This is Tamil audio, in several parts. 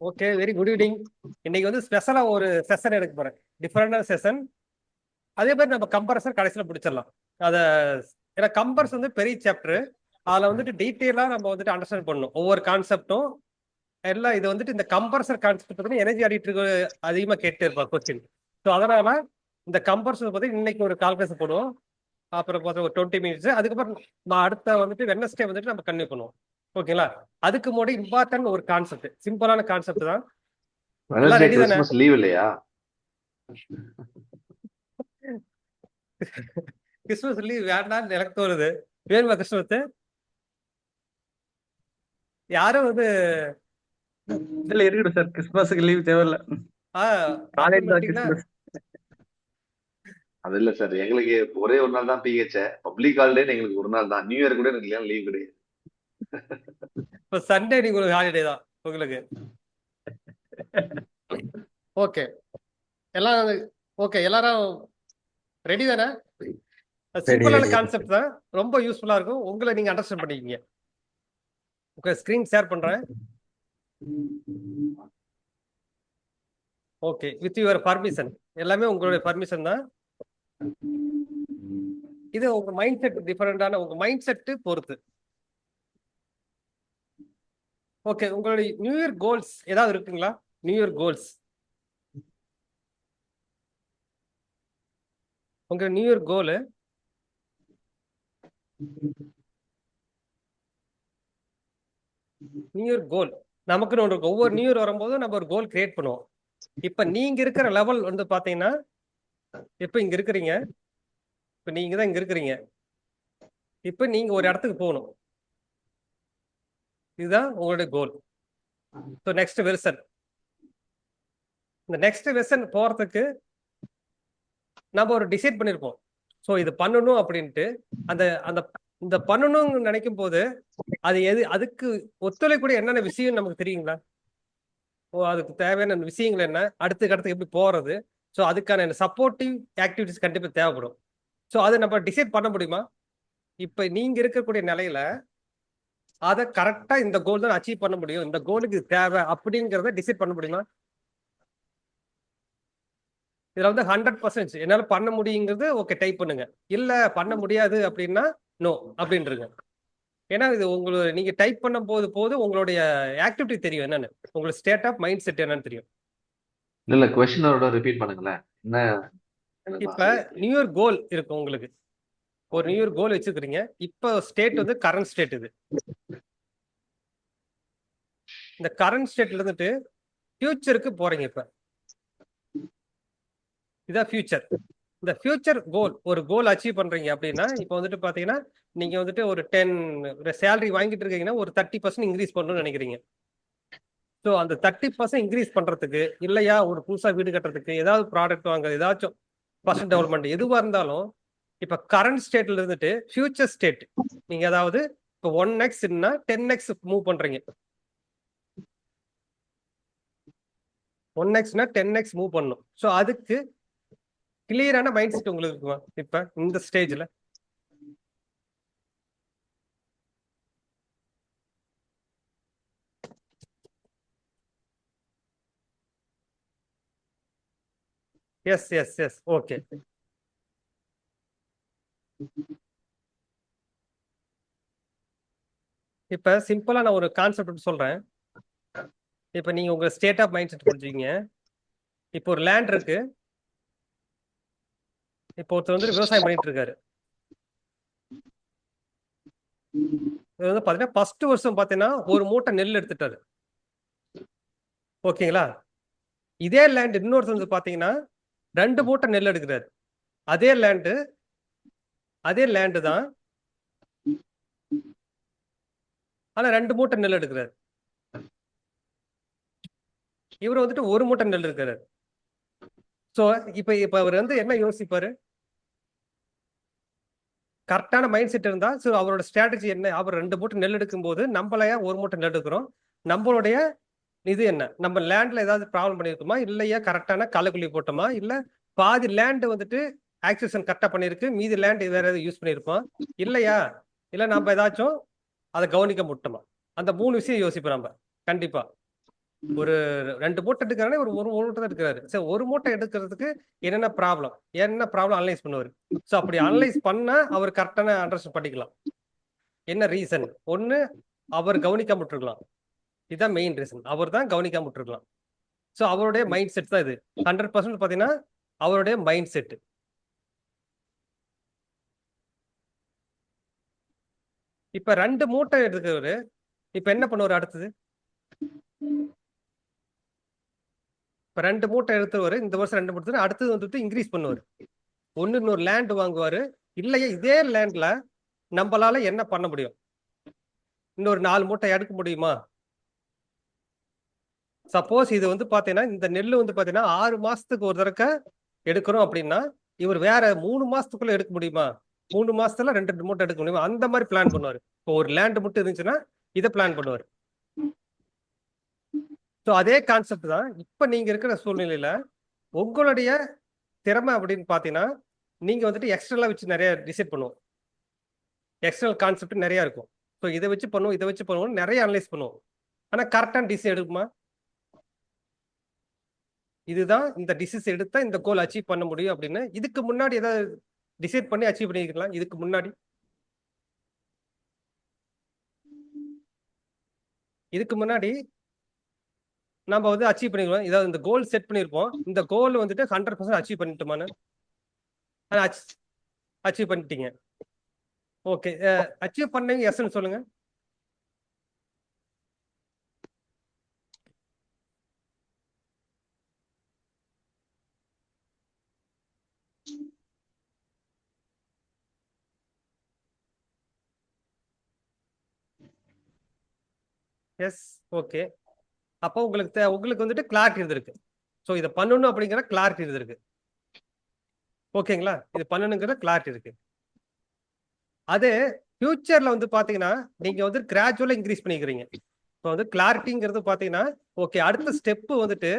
Okay, very good evening. இன்னைக்கு வந்து ஸ்பெஷலா ஒரு செஷன் எடுக்க போறேன், டிஃபரெண்டான செஷன். அதே மாதிரி நம்ம கம்பரசர் கடைசியில் பிடிச்சிடலாம். அதை ஏன்னா கம்பரஸ் வந்து பெரிய சாப்டர், அதில் வந்துட்டு டீட்டெயிலாக நம்ம வந்துட்டு அண்டர்ஸ்டாண்ட் பண்ணணும் ஒவ்வொரு கான்செப்டும் எல்லாம். இது வந்துட்டு இந்த கம்பரசர் கான்செப்ட் பற்றி எனர்ஜி ஆடிட்டருக்கு அதிகமாக கேட்டு இருப்பார் கொஸ்டின். ஸோ அதனால இந்த கம்பரசர் பற்றி இன்னைக்கு ஒரு கால்குலேஷன் போடுவோம். அப்புறம் பார்த்தா ஒரு 20 மினிட்ஸ். அதுக்கப்புறம் அடுத்த வந்துட்டு வெட்னஸ்டே வந்துட்டு நம்ம கன்டினியூ பண்ணுவோம். ஓகேங்களா? அதுக்கு முன்னாடி இம்பார்ட்டன்ட் ஒரு கான்செப்ட், சிம்பிளான கான்செப்ட் தான். எல்லாம் ரெடி தானே? கிறிஸ்மஸ் லீவ் இல்லையா? கிறிஸ்துமஸ் லீவ் வேண்டாம்னு எனக்கு தோணுது. வேணுமா கிறிஸ்துமஸ்? யாரும் வந்து இதுல இருக்கட்டும் சார், கிறிஸ்துமஸுக்கு லீவ் தேவையில்ல. காலேஜ் தான் கிறிஸ்துமஸ். அது இல்ல சார், எங்களுக்கு ஒரே ஒரு நாள் தான் பிஹெச். பப்ளிக் ஹாலிடே எங்களுக்கு ஒரு நாள் தான். நியூ இயர் கூட எனக்கு லீவ் கிடையாது. இப்ப சண்டே நீங்க ஒரு ஹாலிடே தான் உங்களுக்கு. ஓகே, எல்லாம் ஓகே, எல்லாரும் ரெடி தானே? சிம்பிளான கான்செப்ட் தான், ரொம்ப யூஸ்ஃபுல்லா இருக்கும். உங்களை நீங்க அண்டர்ஸ்டாண்ட் பண்ணிக்கீங்க. ஓகே, ஸ்கிரீன் ஷேர் பண்றேன். Okay, with your permission. எல்லாமே உங்களுடைய பர்மிஷன் தான். இது உங்க மைண்ட் செட் டிஃபரெண்டான, உங்க மைண்ட் செட் பொறுத்து. ஓகே, உங்களுடைய நியூ இயர் கோல்ஸ் ஏதாவது இருக்குங்களா? நியூ இயர் கோல்ஸ், உங்க நியூ இயர் கோல். நியூ இயர் கோல் நமக்குன்னு ஒன்று இருக்கும். ஒவ்வொரு நியூ இயர் வரும்போது நம்ம ஒரு கோல் கிரியேட் பண்ணுவோம். இப்ப நீங்க இருக்கிற லெவல் வந்து பாத்தீங்கன்னா, இப்ப இங்க இருக்கிறீங்க, இப்ப நீங்க தான் இங்க இருக்கிறீங்க. இப்ப நீங்க ஒரு இடத்துக்கு போகணும், இதுதான் உங்களுடைய கோல். ஸோ நெக்ஸ்ட் வெர்சன், இந்த நெக்ஸ்ட் வெர்சன் போறதுக்கு நம்ம ஒரு டிசைட் பண்ணிருப்போம். ஸோ இது பண்ணணும் அப்படின்ட்டு அந்த அந்த இந்த பண்ணணும்னு நினைக்கும் போது அது அதுக்கு ஒத்துழைக்கூடிய என்னென்ன விஷயம் நமக்கு தெரியுங்களா? அதுக்கு தேவையான விஷயங்கள் என்ன, அடுத்துக்கு எப்படி போறது, ஸோ அதுக்கான சப்போர்ட்டிவ் ஆக்டிவிட்டிஸ் கண்டிப்பா தேவைப்படும். ஸோ அதை நம்ம டிசைட் பண்ண முடியுமா? இப்ப நீங்க இருக்கக்கூடிய நிலையில அதை கரெக்டா இந்த கோல் தான் அச்சீவ் பண்ண முடியும், இந்த கோலுக்கு தேவை அப்படிங்கிறத டிசைட் பண்ண முடியுமா? இதுல வந்து 100% என்னால பண்ண முடியுங்கிறது ஓகே டைப் பண்ணுங்க. இல்ல பண்ண முடியாது அப்படின்னா நோ அப்படின்றங்க. ஏன்னா இது உங்களுக்கு நீங்க டைப் பண்ணும் போது உங்களுடைய ஆக்டிவிட்டி தெரியும் என்னன்னு, உங்களுக்கு ஸ்டேட் ஆஃப் மைண்ட் செட் என்னன்னு தெரியும். இல்ல கொஸ்டினோட ரிப்பீட் பண்ணுங்களேன். என்ன? இப்ப நியூ இயர் கோல் இருக்கு உங்களுக்கு, ஒரு நியூ இயர் கோல் வச்சுக்கிறீங்க. இப்ப ஸ்டேட் வந்து கரண்ட் ஸ்டேட். இது இந்த கரண்ட் ஸ்டேட்ல இருந்துட்டு ஃபியூச்சருக்கு போறீங்க. இப்ப இதான் ஃபியூச்சர். இந்த ஃபியூச்சர் கோல், ஒரு கோல் அச்சீவ் பண்றீங்க அப்படின்னா, இப்போ வந்துட்டு பாத்தீங்கன்னா நீங்க வந்துட்டு ஒரு 10 சேலரி வாங்கிட்டு இருக்கீங்கன்னா ஒரு 30% இன்க்ரீஸ் பண்ணணும்னு நினைக்கிறீங்க. ஸோ அந்த 30% இன்க்ரீஸ் பண்றதுக்கு, இல்லையா ஒரு புதுசா வீடு கட்டுறதுக்கு, ஏதாவது ப்ராடக்ட் வாங்க, ஏதாச்சும் பர்சனல் டெவலப்மெண்ட் எதுவா இருந்தாலும், இப்ப கரண்ட் ஸ்டேட்ல இருந்துட்டு ஃபியூச்சர் ஸ்டேட் நீங்க அதாவது இப்போ 1x 10x மூவ் பண்றீங்க. 1x 10x மூவ் பண்ணணும். ஸோ அதுக்கு கிளியரான மைண்ட் செட் உங்களுக்கு இருக்குமா இப்ப இந்த ஸ்டேஜ்ல? Yes yes yes okay. இப்ப சிம்பிளா நான் ஒரு கான்செப்ட் சொல்றேன். இப்ப நீங்க உங்க ஸ்டேட் ஆஃப் மைண்ட் செட் புரிஞ்சுக்கீங்க. இப்போ ஒரு லேண்ட் இருக்கு. இப்போ ஒருத்தர் வந்து விவசாயம் பண்ணிட்டு இருக்காரு. இது வந்து பாத்தீங்கன்னா ஃபர்ஸ்ட் வருஷம் பாத்தீங்கன்னா ஒரு மூட்டை நெல் எடுத்துட்டாரு. ஓகேங்களா? இதே லேண்ட் இன்னொருத்தர் வந்து பாத்தீங்கன்னா 2 மூட்டை நெல் எடுக்கிறாரு. அதே லேண்டு தான், ஆனா 2 மூட்டை நெல் எடுக்கிறாரு. இவர் வந்துட்டு ஒரு மூட்டை நெல் எடுக்கிறாரு. சோ இப்ப அவர் வந்து என்ன யோசிப்பாரு? கரெக்டான மைண்ட் செட் இருந்தா, ஸோ அவரோட ஸ்ட்ராட்டஜி என்ன? அவர் 2 மூட்டை நெல் எடுக்கும் போது நம்மளையா ஒரு மூட்டை நெல் எடுக்கிறோம், நம்மளுடைய இது என்ன? நம்ம லேண்ட்ல ஏதாவது ப்ராப்ளம் பண்ணிருக்குமா, இல்லையா கரெக்டான களைக்குள்ளி போட்டோமா, இல்ல பாதி லேண்ட் வந்துட்டு ஆக்சேஷன் கரெக்டா பண்ணிருக்கு, மீதி லேண்ட் வேற ஏதாவது யூஸ் பண்ணிருப்போம், இல்லையா இல்ல நம்ம ஏதாச்சும் அதை கவனிக்க முட்டோமா? அந்த 3 விஷயம் யோசிப்போம் நம்ம கண்டிப்பா. ஒரு 2 மூட்டை எடுக்கிறானே ஒரு மூட்டை தான் எடுக்கிறாரு. சரி, ஒரு மூட்டை எடுக்கிறதுக்கு என்னென்ன ப்ராப்ளம் அனலைஸ் பண்ணுவாரு. ஸோ அப்படி அனலைஸ் பண்ணா அவர் கரெக்டான அண்டர்ஸ்டாண்ட் பண்ணிக்கலாம். என்ன ரீசன்? ஒண்ணு அவர் கவனிக்காம விட்டுருக்கலாம். இதுதான் மெயின் ரீசன். அவர் தான் கவனிக்காம விட்டுருக்கலாம். ஸோ அவருடைய மைண்ட் செட் தான் இது. 100% பார்த்தீங்கன்னா அவருடைய மைண்ட் செட். இப்ப 2 மூட்டை எடுக்கிறவரு இப்ப என்ன பண்ணுவாரு அடுத்தது? இப்ப 2 மூட்டை எடுத்துருவாரு. இந்த வருஷம் 2 மூட்டை அடுத்தது வந்துட்டு இன்க்ரீஸ் பண்ணுவாரு. ஒண்ணு இன்னொரு லேண்ட் வாங்குவாரு. இல்லையா இதே லேண்ட்ல நம்மளால என்ன பண்ண முடியும்? இன்னொரு 4 மூட்டை எடுக்க முடியுமா? சப்போஸ் இது வந்து பாத்தீங்கன்னா இந்த நெல்லு வந்து பாத்தீங்கன்னா 6 மாசத்துக்கு ஒரு தடவை எடுக்கிறோம் அப்படின்னா இவர் வேற 3 மாசத்துக்குள்ள எடுக்க முடியுமா? 3 மாசத்துல 2 மூட்டை எடுக்க முடியுமா? அந்த மாதிரி பிளான் பண்ணுவாரு. இப்போ ஒரு லேண்ட் மட்டும் இருந்துச்சுன்னா இதை பிளான் பண்ணுவாரு. ஸோ அதே கான்செப்ட் தான் இப்ப நீங்க இருக்கிற சூழ்நிலையில உங்களுடைய திறமை அப்படின்னு பாத்தீங்கன்னா நீங்க வந்துட்டு எக்ஸ்டர்னலா வச்சு நிறைய டிசைட் பண்ணுவோம். எக்ஸ்டர்னல் கான்செப்ட் நிறைய இருக்கும். ஸோ இதை வச்சு பண்ணுவோம் நிறைய அனலைஸ் பண்ணுவோம். ஆனா கரெக்டான டிசிஷன் எடுக்குமா? இதுதான் இந்த டிசிஷன் எடுத்தா இந்த கோல் அச்சீவ் பண்ண முடியும் அப்படின்னு இதுக்கு முன்னாடி ஏதாவது டிசைட் பண்ணி அச்சீவ் பண்ணிருக்கலாம். இதுக்கு முன்னாடி நம்ம வந்து அச்சீவ் பண்ணிருக்கோம். ஏதாவது இந்த கோல் செட் பண்ணிருப்போம். இந்த கோல் வந்துட்டு 100% அச்சீவ் பண்ணிட்டோமான்னு அச்சீவ் பண்ணிட்டீங்க. ஓகே, அச்சீவ் பண்ணீங்க எஸ்ன்னு சொல்லுங்க. Yes, okay. அப்போ உங்களுக்கு வந்துட்டு கிளாரிட்டி இருந்திருக்கு. ஸோ இதை பண்ணணும் அப்படிங்கிற கிளாரிட்டி இருந்திருக்கு. ஓகேங்களா? இது பண்ணணுங்கிற கிளாரிட்டி இருக்கு. அது ஃபியூச்சர்ல வந்து பாத்தீங்கன்னா நீங்க வந்து கிராஜுவலா இன்க்ரீஸ் பண்ணிக்கிறீங்க. இப்போ வந்து கிளாரிட்டிங்கிறது பாத்தீங்கன்னா ஓகே அடுத்த ஸ்டெப் வந்துட்டு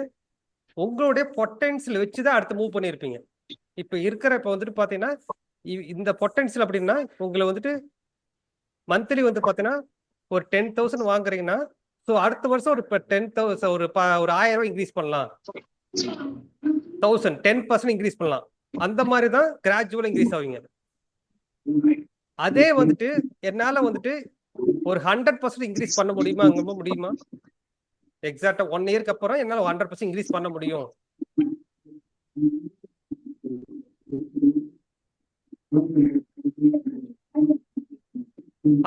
உங்களுடைய பொட்டன்சியல் வச்சுதான் அடுத்து மூவ் பண்ணியிருப்பீங்க. இப்ப வந்துட்டு பாத்தீங்கன்னா இந்த பொட்டன்சியல் அப்படின்னா உங்களை வந்துட்டு மந்த்லி வந்து பாத்தீங்கன்னா ஒரு 10,000 வாங்குறீங்கன்னா ஸோ அடுத்த வருஷம் ஒரு 10,000 ஒரு 1000 ரூபாய் இன்க்ரீஸ் பண்ணலாம். 10% இன்க்ரீஸ் பண்ணலாம். அந்த மாதிரி தான் கிராஜுவலா இன்க்ரீஸ் ஆவீங்க. அதே வந்துட்டு என்னால வந்துட்டு ஒரு 100% இன்க்ரீஸ் பண்ண முடியுமா? எக்ஸாக்டா 1 இயர்க்கு அப்புறம் என்னால 100% இன்க்ரீஸ் பண்ண முடியும்.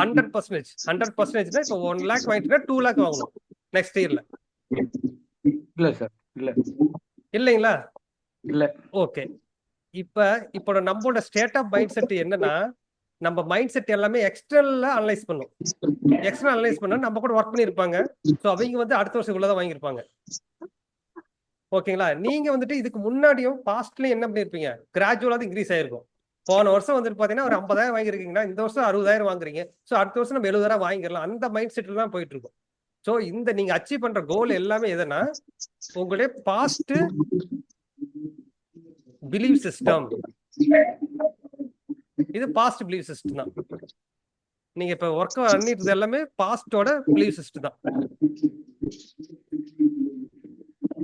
ஹண்ட்ரட் பர்சன்டேஜ் இப்போ 1 lakh வாங்கிட்டு 2 lakh வாங்கணும் நெக்ஸ்ட் இயர்ல. இல்ல சார், இல்ல இல்லைங்களா? இல்ல. ஓகே, இப்போ நம்மளோட ஸ்டேட் ஆஃப் மைண்ட் செட் என்னன்னா நம்ம மைண்ட் செட் எல்லாமே எக்ஸ்டர்னலா அனலைஸ் பண்ணும். எக்ஸ்டர்னல் அனலைஸ் பண்ணா நம்ம கூட ஒர்க் பண்ணிருப்பாங்க. ஸோ அவங்க வந்து அடுத்த வருஷம் இவ்வளவுதான் வாங்கியிருப்பாங்க. ஓகேங்களா? நீங்க வந்துட்டு இதுக்கு முன்னாடியும் பாஸ்ட்லயும் என்ன பண்ணிருப்பீங்க? கிராஜுவலா இன்க்ரீஸ் ஆயிருக்கும். போன வருஷம் வந்துட்டு பாத்தீங்கன்னா ஒரு 50,000 வாங்கிருக்கீங்கன்னா இந்த வருஷம் 60,000 வாங்குறீங்க. ஸோ அடுத்த வருஷம் நம்ம 70,000 வாங்கிடலாம். அந்த மைண்ட் செட்ல தான் போயிட்டு இருக்கும். ஸோ இந்த நீங்க அச்சீவ் பண்ற கோல் எல்லாமே எதுனா உங்களுடைய பாஸ்ட் பிலீவ் சிஸ்டம். இது பாஸ்ட் பிலீவ் சிஸ்டம் தான். நீங்க இப்ப ஒர்க் பண்ணிட்டு எல்லாமே பாஸ்டோட பிலீவ் சிஸ்டம் தான்.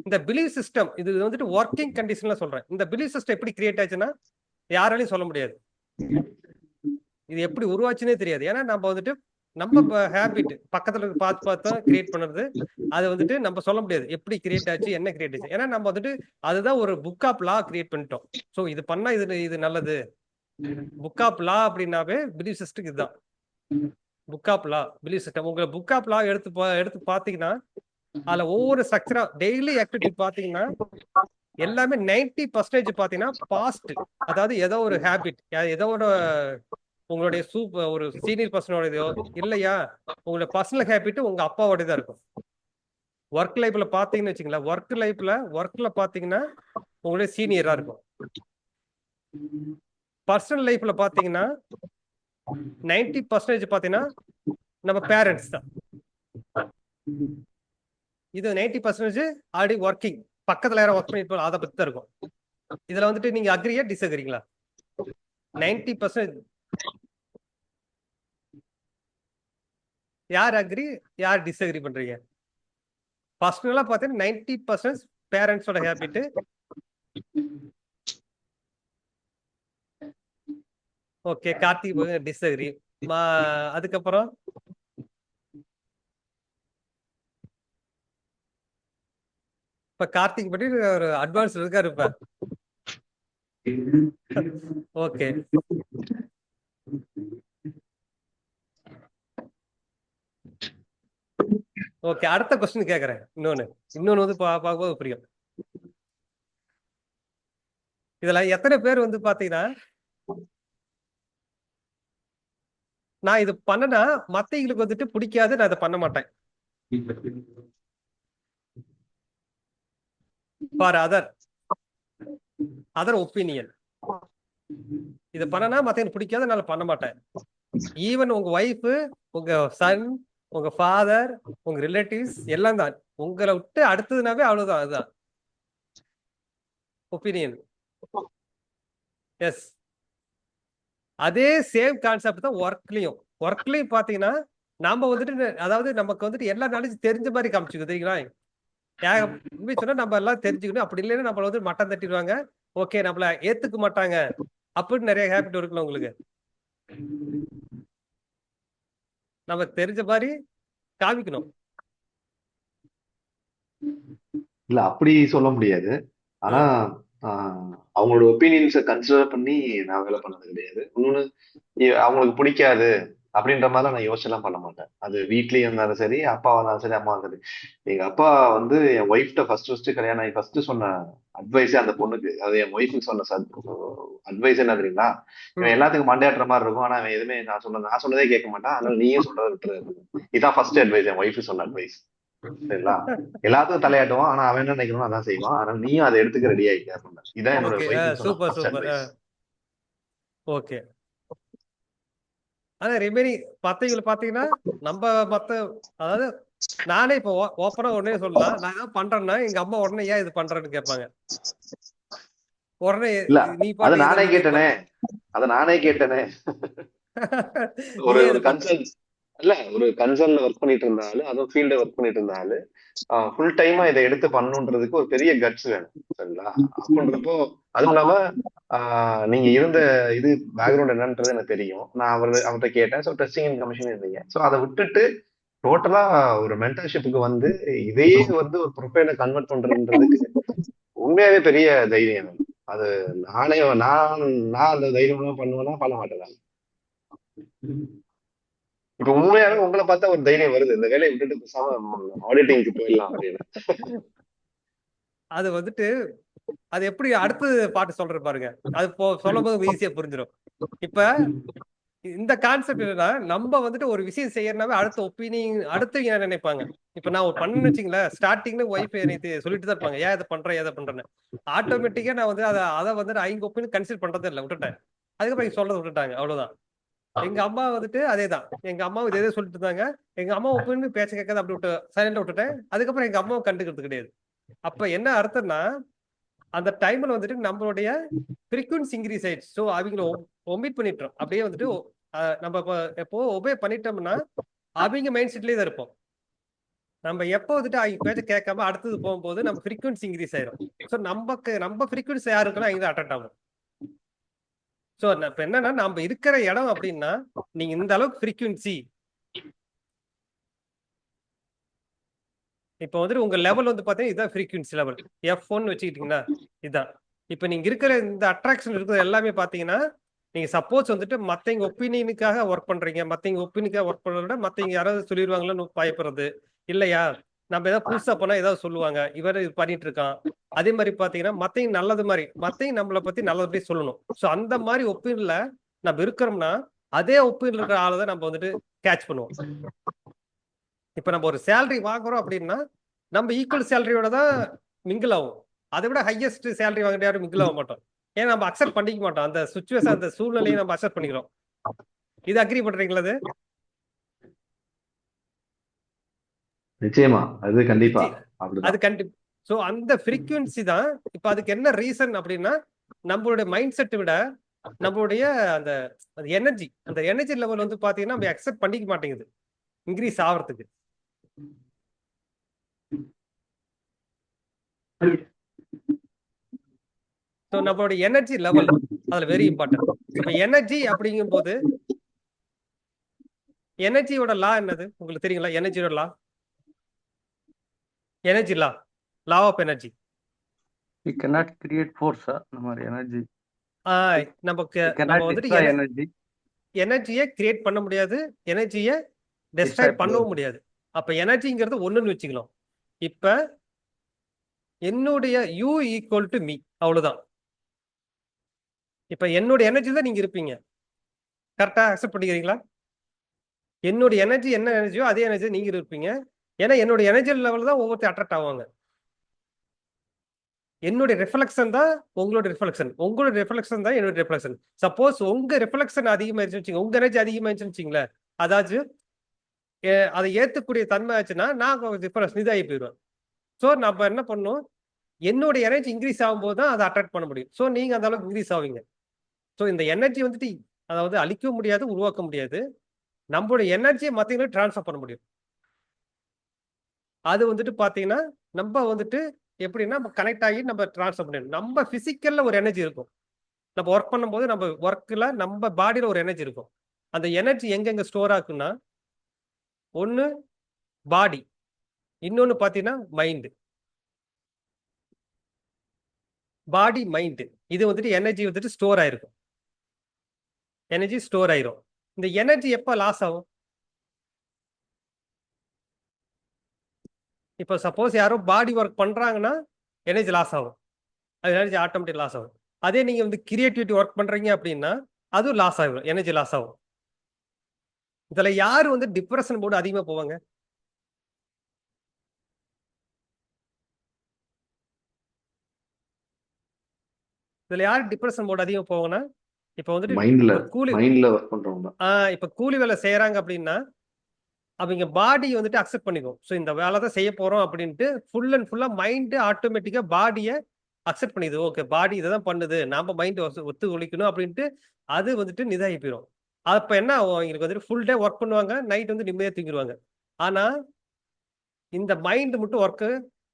இந்த பிலீவ் சிஸ்டம் இது வந்துட்டு ஒர்க்கிங் கண்டிஷன்ல சொல்றேன். இந்த பிலீவ் சிஸ்டம் எப்படி கிரியேட் ஆச்சுன்னா யாராலையும் சொல்ல முடியாது. இது எப்படி உருவாச்சுன்னே தெரியாது. ஏன்னா நம்ம வந்துட்டு நம்ம ஹேபிட் பக்கத்துல பார்த்து கிரியேட் பண்ணுறது. அது வந்துட்டு நம்ம சொல்ல முடியாது எப்படி கிரியேட் ஆச்சு, என்ன கிரியேட் ஆச்சு. ஏன்னா நம்ம வந்துட்டு அதுதான் ஒரு புக் ஆஃப் லா கிரியேட் பண்ணிட்டோம். ஸோ இது பண்ணா இது நல்லது. புக் ஆஃப் லா அப்படின்னாவே பிலீவ் சிஸ்டம் இதுதான். Book of law belief system. உங்களை புக் ஆஃப் லா எடுத்து பாத்தீங்கன்னா அதுல ஒவ்வொரு ஸ்ட்ரக்சரா டெய்லி ஆக்டிவிட்டி பாத்தீங்கன்னா எல்லாமே 90% பாத்தீங்கன்னா பாஸ்ட். அதாவது ஏதோ ஒரு ஹேபிட், ஏதோ உங்களுடைய ஒரு சீனியர் பர்சனோடதோ இல்லையா உங்களோட பர்சனல் ஹேபிட் உங்க அப்பாவோட தான் இருக்கும். ஒர்க் லைஃப்ல பாத்தீங்கன்னு வச்சுங்களேன், ஒர்க்ல பாத்தீங்கன்னா உங்களுடைய சீனியரா இருக்கும். பர்சனல் லைஃப்ல பாத்தீங்கன்னா 90% பாத்தீங்கன்னா நம்ம பேரண்ட்ஸ் தான். இது 90% ஆல்ரெடி ஒர்க்கிங், பக்கத்துல யாரும் ஒர்க் பண்ணிட்டு அதை பத்தி தான் இருக்கும். இதுல வந்துட்டு நீங்க அக்ரியா டிஸ்அக்ரிங்களா? 90% யார் அக்ரி யார் டிஸ்அக்ரி பண்றீங்க? பர்சனலா பார்த்தீங்கன்னா 90% பேரண்ட்ஸோட ஹேபிட். Okay, Karthik disagree. அதுக்கப்புறம் இப்ப கார்த்திக் பற்றி ஒரு அட்வான்ஸ் இருக்காரு இப்ப. ஓகே, ஓகே, அடுத்த கொஸ்டின் கேக்குறேன். இன்னொன்னு வந்து பார்க்கும்போது புரியும். இதுல எத்தனை பேர் வந்து பாத்தீங்கன்னா நான் இது பண்ணனா மத்தவங்களுக்கு வந்துட்டு பிடிக்காது, நான் இதை பண்ண மாட்டேன். ஃபார் அதர் ஒப்பீனியன், இதை பண்ணனா மத்தவங்களுக்கு பிடிக்காது, நான் பண்ண மாட்டேன். ஈவன் உங்க ஒய்ஃப், உங்க சன், உங்க ஃபாதர், உங்க ரிலேட்டிவ்ஸ் எல்லாம் தான். உங்களை விட்டு அடுத்ததுனாவே அவ்வளவுதான். அதுதான் ஒப்பீனியன். எஸ், அதே சேம் கான்செப்ட் தான் ஒர்க்லயும் பாத்தீங்கன்னா நாம வந்துட்டு, அதாவது நமக்கு வந்துட்டு எல்லா நாலேஜ் தெரிஞ்ச மாதிரி காமிச்சுக்கோ தெரியுங்களா. உண்மை சொன்னா நம்ம எல்லாம் தெரிஞ்சுக்கணும். அப்படி இல்லைன்னா நம்மள வந்து மட்டம் தட்டிடுவாங்க. ஓகே, நம்மள ஏத்துக்க மாட்டாங்க அப்படின்னு நிறைய ஹேபிட் இருக்குல்ல உங்களுக்கு. நம்ம தெரிஞ்ச மாதிரி காமிக்கணும். இல்ல அப்படி சொல்ல முடியாது. ஆனா அவங்களோட ஒப்பீனியன்ஸை கன்சிடர் பண்ணி நான் வேலை பண்ணது கிடையாது. இன்னொன்னு, அவங்களுக்கு பிடிக்காது அப்படின்ற மாதிரி நான் யோசிச்செல்லாம் பண்ண மாட்டேன். அது வீட்லயும் இருந்தாலும் சரி, அப்பாவா இருந்தாலும் சரி, அம்மா சரி. எங்க அப்பா வந்து என் ஒய்ஃப்ட ஃபர்ஸ்ட் கல்யாணம் ஆகி ஃபர்ஸ்ட் சொன்ன அட்வைஸே அந்த பொண்ணுக்கு, அது என் ஒய்ஃபுக்கு சொன்ன அட்வைஸ் என்ன தெரியுங்களா, இவன் எல்லாத்துக்கும் மண்டையாட்டுற மாதிரி இருக்கும், ஆனா அவன் எதுவுமே நான் சொன்னதே கேட்க மாட்டான், அதனால நீயும் சொல்றதை விட்டுரு. இதான் ஃபர்ஸ்ட் அட்வைஸ், என் ஒய்ஃபு சொன்ன அட்வைஸ். சரிங்களா, எல்லாத்துக்கும் தலையாட்டுவான், ஆனா அவன் என்ன நினைக்கணும் அதான் செய்வான், அதனால நீயும் அதை எடுத்துக்க ரெடி ஆயிக்க அப்படின்னா. இதான் என்னோட ஒய்ஃபுக்கு சொன்ன ஃபர்ஸ்ட் அட்வைஸ். ஓகே, ஆனா ரிமைனிங் மத்தவங்களை பாத்தீங்கன்னா நம்ம அதாவது நானே இப்போ ஓப்பனா உடனே சொல்லலாம், நான் ஏதாவது பண்றேன்னா எங்க அம்மா உடனே ஏன் இது பண்றேன்னு கேட்பாங்க. உடனே இல்ல நீ அதை நானே கேட்டேனே ஒரு கன்சர்ன் இல்ல, ஒரு கன்சர்ன்ல ஒர்க் பண்ணிட்டு இருந்தாலும், அதுவும் ஃபீல்ட ஒர்க் பண்ணிட்டு இருந்தாலும், ஃபுல் டைமா இதை எடுத்து பண்ணணுன்றதுக்கு ஒரு பெரிய கட்ஸ் வேணும். சரிங்களா, அப்படின்றப்போ அதுவும் இல்லாம நீங்க இருந்த இது பேக்ரவுண்ட் என்னன்றது எனக்கு தெரியும். நான் அவர்கிட்ட கேட்டேன். ஸோ டெஸ்டிங் அண்ட் கமிஷன் இருந்தீங்க. ஸோ அதை விட்டுட்டு டோட்டலா ஒரு மென்டர்ஷிப்புக்கு வந்து இதையே வந்து ஒரு ப்ரொஃபைல கன்வெர்ட் பண்றதுன்றதுக்கு உண்மையாவே பெரிய தைரியம் வேணும். அது நான் அந்த தைரியம் பண்ணுவேன்னா பண்ண மாட்டேன். இப்ப உண்மையாவே உங்களை பார்த்தா ஒரு தைரியம் வருது, இந்த வேலையை விட்டுட்டு பேசாம ஆடிட்டிங்க்கு போயிடலாம் அப்படின்னு. அது வந்துட்டு அது எப்படி அடுத்து பாட்டு சொல்ற பாருங்க, அது சொல்லும் போது ஈஸியா புரிஞ்சிடும். இப்ப இந்த கான்செப்ட் என்னன்னா, நம்ம வந்துட்டு ஒரு விஷயம் செய்யறனாவே அடுத்த ஒப்பீனியன், அடுத்து என்ன நினைப்பாங்க. இப்ப நான் ஒரு பண்ணு வச்சுங்களேன், ஸ்டார்டிங்ல ஒய்ஃப் எனக்கு சொல்லிட்டு தான் இருப்பாங்க, ஏன் இதை பண்றேன் எதை பண்றேன்னு. ஆட்டோமேட்டிக்கா நான் வந்து அதை வந்துட்டு அவங்க ஒப்பீனியன் கன்சிடர் பண்றதே இல்லை, விட்டுட்டேன். அதுக்கப்புறம் சொல்றது விட்டுட்டாங்க, அவ்வளவுதான். எங்க அம்மா வந்துட்டு அதேதான், எங்க அம்மாவும் இதே சொல்லிட்டு இருந்தாங்க. எங்க அம்மா ஒப்பீனியன் பேச்ச கேட்காது, அப்படி விட்டு சைலண்டா விட்டுட்டேன். அதுக்கப்புறம் எங்க அம்மாவும் கண்டுக்கிறது கிடையாது. அப்ப என்ன அர்த்தம்னா, அந்த டைம்ல வந்துட்டு நம்மளுடைய ஃப்ரீக்வன்சி இன்க்ரீஸ் ஆயிடுச்சு. ஸோ அவங்கள ஒமிட் பண்ணிட்டோம். அப்படியே வந்துட்டு நம்ம எப்போ ஒபே பண்ணிட்டோம்னா அவங்க மைண்ட் செட்லயே தான் இருப்போம். நம்ம எப்போ வந்துட்டு அவங்க பேச்ச கேட்காம அடுத்தது போகும்போது நம்ம ஃப்ரீக்வன்சி இன்க்ரீஸ் ஆயிரும். ஸோ நம்ம ஃப்ரீக்வன்சி யாரு இருக்குன்னா அவங்க அட்டென்ட் ஆகும். ஸோ இப்ப என்னன்னா, நம்ம இருக்கிற இடம் அப்படின்னா நீங்க இந்த அளவுக்கு ஃப்ரீக்வன்சி, இப்போ வந்துட்டு உங்க லெவல் வந்து பாத்தீங்கன்னா இதான் ஃப்ரீக்வன்சி லெவல், F1 வச்சுக்கிட்டீங்கன்னா இதுதான். இப்ப நீங்க இருக்கிற இந்த அட்ராக்ஷன் இருக்கிறது எல்லாமே பாத்தீங்கன்னா, நீங்க சப்போஸ் வந்துட்டு மத்தவங்க ஒப்பீனியனுக்காக ஒர்க் பண்றீங்க, மத்தவங்க ஒப்பீனியனுக்காக ஒர்க் பண்றத விட மத்தவங்க யாராவது சொல்லிடுவாங்களோன்னு பயப்படுறது இல்லையா, நம்ம ஏதாவது புதுசா பண்ணா ஏதாவது சொல்லுவாங்க, இவர் இது பண்ணிட்டு இருக்கான். அதே மாதிரி பாத்தீங்கன்னா மத்தவங்க நல்லது மாதிரி, மத்தவங்க நம்மளை பத்தி நல்லபடி சொல்லணும். ஸோ அந்த மாதிரி ஒப்பீனியன்ல நம்ம இருக்கிறோம்னா அதே ஒப்பீனியன் இருக்கிற ஆளை தான் நம்ம வந்துட்டு கேட்ச் பண்ணுவோம். இப்ப நம்ம ஒரு சேலரி வாங்குறோம் அப்படின்னா நம்ம ஈக்குவல் சேலரியோட தான் மிங்கிள் ஆகும். அதை விட ஹையஸ்ட் சேலரி வாங்கிட்டு யாரும் மிங்கிள் ஆக மாட்டோம். ஏன்னா நம்ம அக்செப்ட் பண்ணிக்க மாட்டோம், அந்த சுச்சுவேஷன், அந்த சூழ்நிலையை நம்ம அக்செப்ட் பண்ணிக்கிறோம். இது அக்ரி பண்றீங்களா? நிச்சயமா, அது கண்டிப்பா அது கண்டிப்பா. சோ அந்த ஃப்ரீக்வன்சி தான். இப்ப அதுக்கு என்ன ரீசன் அப்படின்னா, நம்மளுடைய மைண்ட் செட்டை விட நம்மளுடைய அந்த எனர்ஜி லெவல் வந்து பாத்தீங்கன்னா நம்ம அக்செப்ட் பண்ணிக்க மாட்டேங்குது இன்க்ரீஸ் ஆகிறதுக்கு. ஸோ நம்மளோட எனர்ஜி லெவல் அதுல வெரி இம்பார்ட்டன்ட். இப்போ எனர்ஜி அப்படிங்கும் போது எனர்ஜியோட லா என்னது உங்களுக்கு தெரியுங்களா? எனர்ஜியோட லா, energy law of energy. We cannot create force அந்த மாதிரி எனர்ஜி. நமக்கு We நம்ம cannot வந்துட்டு destroy energy. எனர்ஜியை கிரியேட் பண்ண முடியாது, எனர்ஜியை டெஸ்ட்ராய் பண்ணவும் முடியாது. அப்ப எனர்ஜிங்கிறது ஒண்ணுன்னு வச்சுக்கலாம். இப்ப என்னுடைய யூ ஈக்குவல் டு மீ, அவ்வளவுதான். இப்ப என்னுடைய எனர்ஜி தான் நீங்க இருப்பீங்க. கரெக்டா அக்செப்ட் பண்ணிக்கிறீங்களா? என்னுடைய எனர்ஜி என்ன எனர்ஜியோ அதே எனர்ஜி நீங்க இருப்பீங்க. ஏன்னா என்னுடைய எனர்ஜி லெவல் தான் ஒவ்வொருத்தர் அட்ராக்ட் ஆவாங்க. என்னுடைய ரிஃப்ளெக்ஷன் தான் உங்களோட ரிஃப்ளெக்ஷன், உங்களோட ரிஃப்ளெக்ஷன் தான் என்னோட ரிஃப்ளெக்ஷன். சப்போஸ் உங்க ரிஃப்ளெக்ஷன் அதிகமாயிருச்சு வச்சுங்க, உங்க எனர்ஜி அதிகமாயிருச்சுன்னு வச்சுங்களேன், அதாச்சும் அதை ஏத்துக்கூடிய தன்மை ஆச்சுன்னா நான் டிஃபரன்ஸ் இதாகி போயிடுவேன். ஸோ நம்ம என்ன பண்ணணும், என்னோட எனர்ஜி இன்க்ரீஸ் ஆகும்போது தான் அதை அட்ராக்ட் பண்ண முடியும். ஸோ நீங்க அந்த அளவுக்கு இன்க்ரீஸ் ஆவீங்க. ஸோ இந்த எனர்ஜி வந்துட்டு அதாவது அழிக்கவும் முடியாது, உருவாக்க முடியாது. நம்மளோட எனர்ஜியை மற்றவங்களுக்கு டிரான்ஸ்ஃபர் பண்ண முடியும். அது வந்துட்டு பாத்தீங்கன்னா நம்ம வந்துட்டு எப்படின்னா நம்ம கனெக்ட் ஆகி நம்ம டிரான்ஸ்ஃபர் பண்ணிடணும். நம்ம பிசிக்கல்ல ஒரு எனர்ஜி இருக்கும். நம்ம ஒர்க் பண்ணும்போது நம்ம ஒர்க்ல நம்ம பாடியில ஒரு எனர்ஜி இருக்கும். அந்த எனர்ஜி எங்கெங்க ஸ்டோர் ஆகுன்னா, ஒன்னு பாடி, இன்னொன்னு பாத்தீங்கன்னா மைண்ட். பாடி மைண்ட் இது வந்துட்டு எனர்ஜி வந்துட்டு ஸ்டோர் ஆயிருக்கும். எனர்ஜி ஸ்டோர் ஆயிரும். இந்த எனர்ஜி எப்ப லாஸ் ஆகும்? இப்போ சப்போஸ் யாரோ பாடி ஒர்க் பண்றாங்கன்னா எனர்ஜி லாஸ் ஆகும். அது எனர்ஜி ஆட்டோமேட்டிக் லாஸ் ஆகும். அதே நீங்க வந்து கிரியேட்டிவிட்டி ஒர்க் பண்றீங்க அப்படின்னா அதுவும் லாஸ் ஆகும், எனர்ஜி லாஸ் ஆகும். இதுல யாரு வந்து டிப்ரெஷன் போர்டு அதிகமா போவாங்க? இதுல யாரு டிப்ரெஷன் போர்டு அதிகமா போவாங்கன்னா, இப்ப வந்துட்டு மைண்ட்ல ஒர்க் பண்றவங்க. இப்ப கூலி வேலை செய்யறாங்க அப்படின்னா அவங்க பாடி வந்துட்டு அக்செப்ட் பண்ணிக்கும். ஸோ இந்த வேலை தான் செய்ய போறோம் அப்படின்ட்டு ஃபுல் அண்ட் ஃபுல்லா மைண்ட் ஆட்டோமேட்டிக்கா பாடியை அக்செப்ட் பண்ணிது. ஓகே, பாடி இதை தான் பண்ணுது, நாம மைண்ட் ஒத்து ஒழிக்கணும் அப்படின்ட்டு அது வந்துட்டு நிதாகி போயிடும். அப்ப என்ன ஆகும், அவங்களுக்கு வந்துட்டு ஃபுல் டே ஒர்க் பண்ணுவாங்க, நைட் வந்து நிம்மதியா தூங்கிடுவாங்க. ஆனா இந்த மைண்ட் மட்டும் ஒர்க்கு,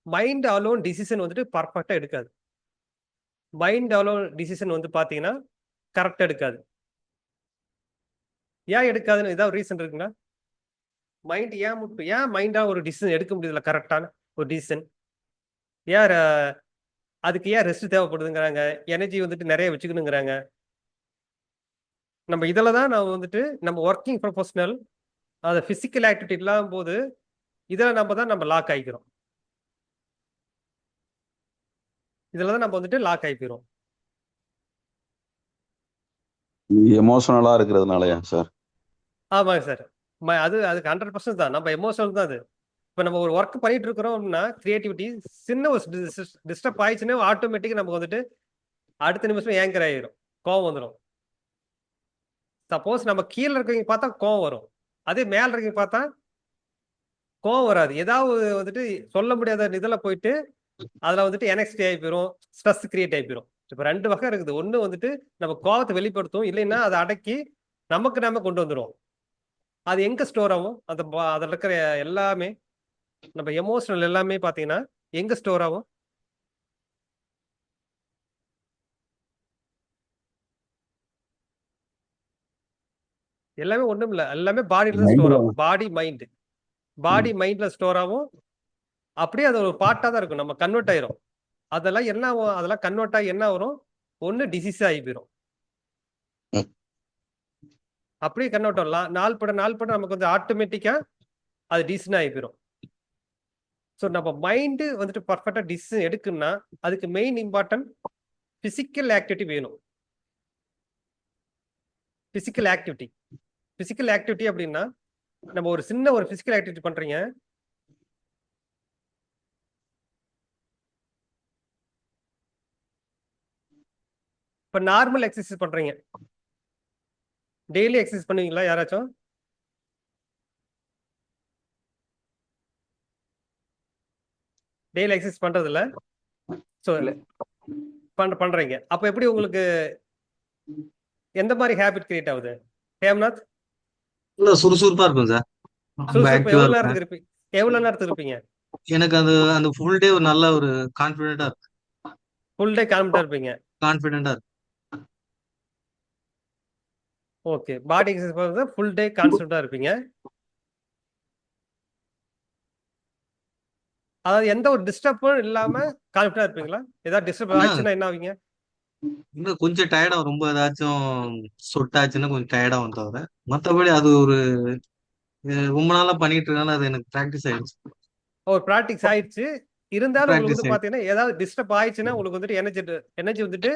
மைண்ட் அலோன் டிசிஷன் வந்துட்டு பர்ஃபெக்டா எடுக்காது. மைண்ட் அலோன் டிசிஷன் வந்து பாத்தீங்கன்னா கரெக்டா எடுக்காது. ஏன் எடுக்காதுன்னு ஏதாவது ரீசன் இருக்குங்களா? மைண்ட் ஏன் மைண்டா ஒரு டிசிஷன் எடுக்க முடியல, கரெக்டான ஒரு டிசிஷன்? ஏன் அதுக்கு ஏன் ரெஸ்ட் தேவைப்படுதுங்கிறாங்க, எனர்ஜி வந்துட்டு நிறைய வச்சுக்கணுங்கிறாங்க. நம்ம இதில் தான் நான் வந்துட்டு நம்ம ஒர்க்கிங் ப்ரொஃபஷனல் அது பிசிக்கல் ஆக்டிவிட்டி இல்லாம போது இதில் நம்ம லாக் ஆகிக்கிறோம். இதில் தான் நம்ம வந்துட்டு லாக் ஆகி போயிடும். எமோஷனலா இருக்கிறதுனாலயா சார்? ஆமாங்க சார், அதுக்கு 100% தான் நம்ம எமோஷனல் தான் அது. இப்போ நம்ம ஒரு ஒர்க் பண்ணிட்டு இருக்கிறோம் அப்படின்னா கிரியேட்டிவிட்டி சின்ன ஒரு டிஸ்டர்ப் ஆயிடுச்சுன்னா ஆட்டோமேட்டிக்காக நமக்கு வந்துட்டு அடுத்த நிமிஷம் ஏங்கர் ஆகிடும், கோவம் வந்துடும். சப்போஸ் நம்ம கீழே இருக்கவங்க பார்த்தா கோவம் வரும், அதே மேல இருக்கவங்க பார்த்தா கோவம் வராது. ஏதாவது வந்துட்டு சொல்ல முடியாத இதில் போயிட்டு அதில் வந்துட்டு என்எக்ஸ்டி ஆகி போயிடும், ஸ்ட்ரெஸ் கிரியேட் ஆகி போயிடும். இப்போ 2 வகை இருக்குது. ஒன்று வந்துட்டு நம்ம கோவத்தை வெளிப்படுத்தும், இல்லைன்னா அதை அடக்கி நமக்கு நாம கொண்டு வந்துடும். அது எங்க ஸ்டோர் ஆகும்? அதில் இருக்கிற எல்லாமே நம்ம எமோஷனல் எல்லாமே பார்த்தீங்கன்னா எங்க ஸ்டோர் ஆகும்? எல்லாமே ஒண்ணும் இல்லை, எல்லாமே பாடியில தான் ஸ்டோர் ஆகும். பாடி மைண்ட்ல ஸ்டோர் ஆகும். அப்படியே அது ஒரு பார்ட்டா தான் இருக்கும், நம்ம கன்வெர்ட் ஆயிரும். அதெல்லாம் என்ன ஆகும், அதெல்லாம் கன்வெர்ட் ஆகி என்ன வரும், ஒன்று டிசீஸ் ஆகி போயிடும். அப்படியே கன்வெர்ட் ஆகலாம், நாள் பட நமக்கு வந்து ஆட்டோமேட்டிக்கா அது டிசிஷன் ஆகி போயிடும். ஸோ நம்ம மைண்டு வந்துட்டு பர்ஃபெக்டா டிசிஷன் எடுக்குன்னா அதுக்கு மெயின் இம்பார்ட்டன்ட் பிசிக்கல் ஆக்டிவிட்டி வேணும். பிசிக்கல் ஆக்டிவிட்டி அப்படின்னா நம்ம ஒரு சின்ன ஒரு பிசிக்கல் ஆக்டிவிட்டி பண்றீங்க, இப்ப நார்மல் எக்ஸசைஸ் பண்றீங்க, டெய்லி எக்ஸசைஸ் பண்ணுவீங்களா யாராச்சும்? டெய்லி எக்ஸசைஸ் பண்றது இல்ல. ஸோ பண்றீங்க, அப்ப எப்படி உங்களுக்கு எந்த மாதிரி ஹேபிட் கிரியேட் ஆகுது ஹேம்நாத்? சுறுசுறுப்பா இருக்கும் சார். சுறுசுறுப்பு எவ்வளவு நேரத்துக்கு இருப்பீங்க? எனக்கு அந்த ஃபுல் டே ஒரு நல்ல ஒரு கான்பிடென்டா இருக்கு. ஃபுல் டே கான்ஃபிடண்டா இருப்பீங்க. கான்பிடென்டா இருக்கு. ஓகே. பாடி எக்ஸசைஸ் பண்ணுறது ஃபுல் டே கான்ஸ்டன்டா இருப்பீங்க. அதாவது எந்த ஒரு டிஸ்டர்பும் இல்லாம கான்ஃபிடண்டா இருப்பீங்களா? ஏதாவது டிஸ்டர்ப் ஆச்சுன்னா என்ன ஆவீங்க? இன்னும் கொஞ்சம் டயர்டா ரொம்ப ஏதாச்சும் சொட்டாச்சுன்னா கொஞ்சம் டயர்டா தவிர மத்தபடி அது ஒரு ரொம்ப நாளா பண்ணிட்டு இருக்கனால அது எனக்கு பிராக்டிஸ் ஆயிடுச்சு. ஒரு பிராக்டிஸ் ஆயிடுச்சு. இருந்தாலும் உங்களுக்கு பிராக்டிஸ் வந்து பாத்தீங்கன்னா ஏதாவது டிஸ்டர்ப் ஆயிடுச்சுன்னா உங்களுக்கு வந்துட்டு எனர்ஜி வந்துட்டு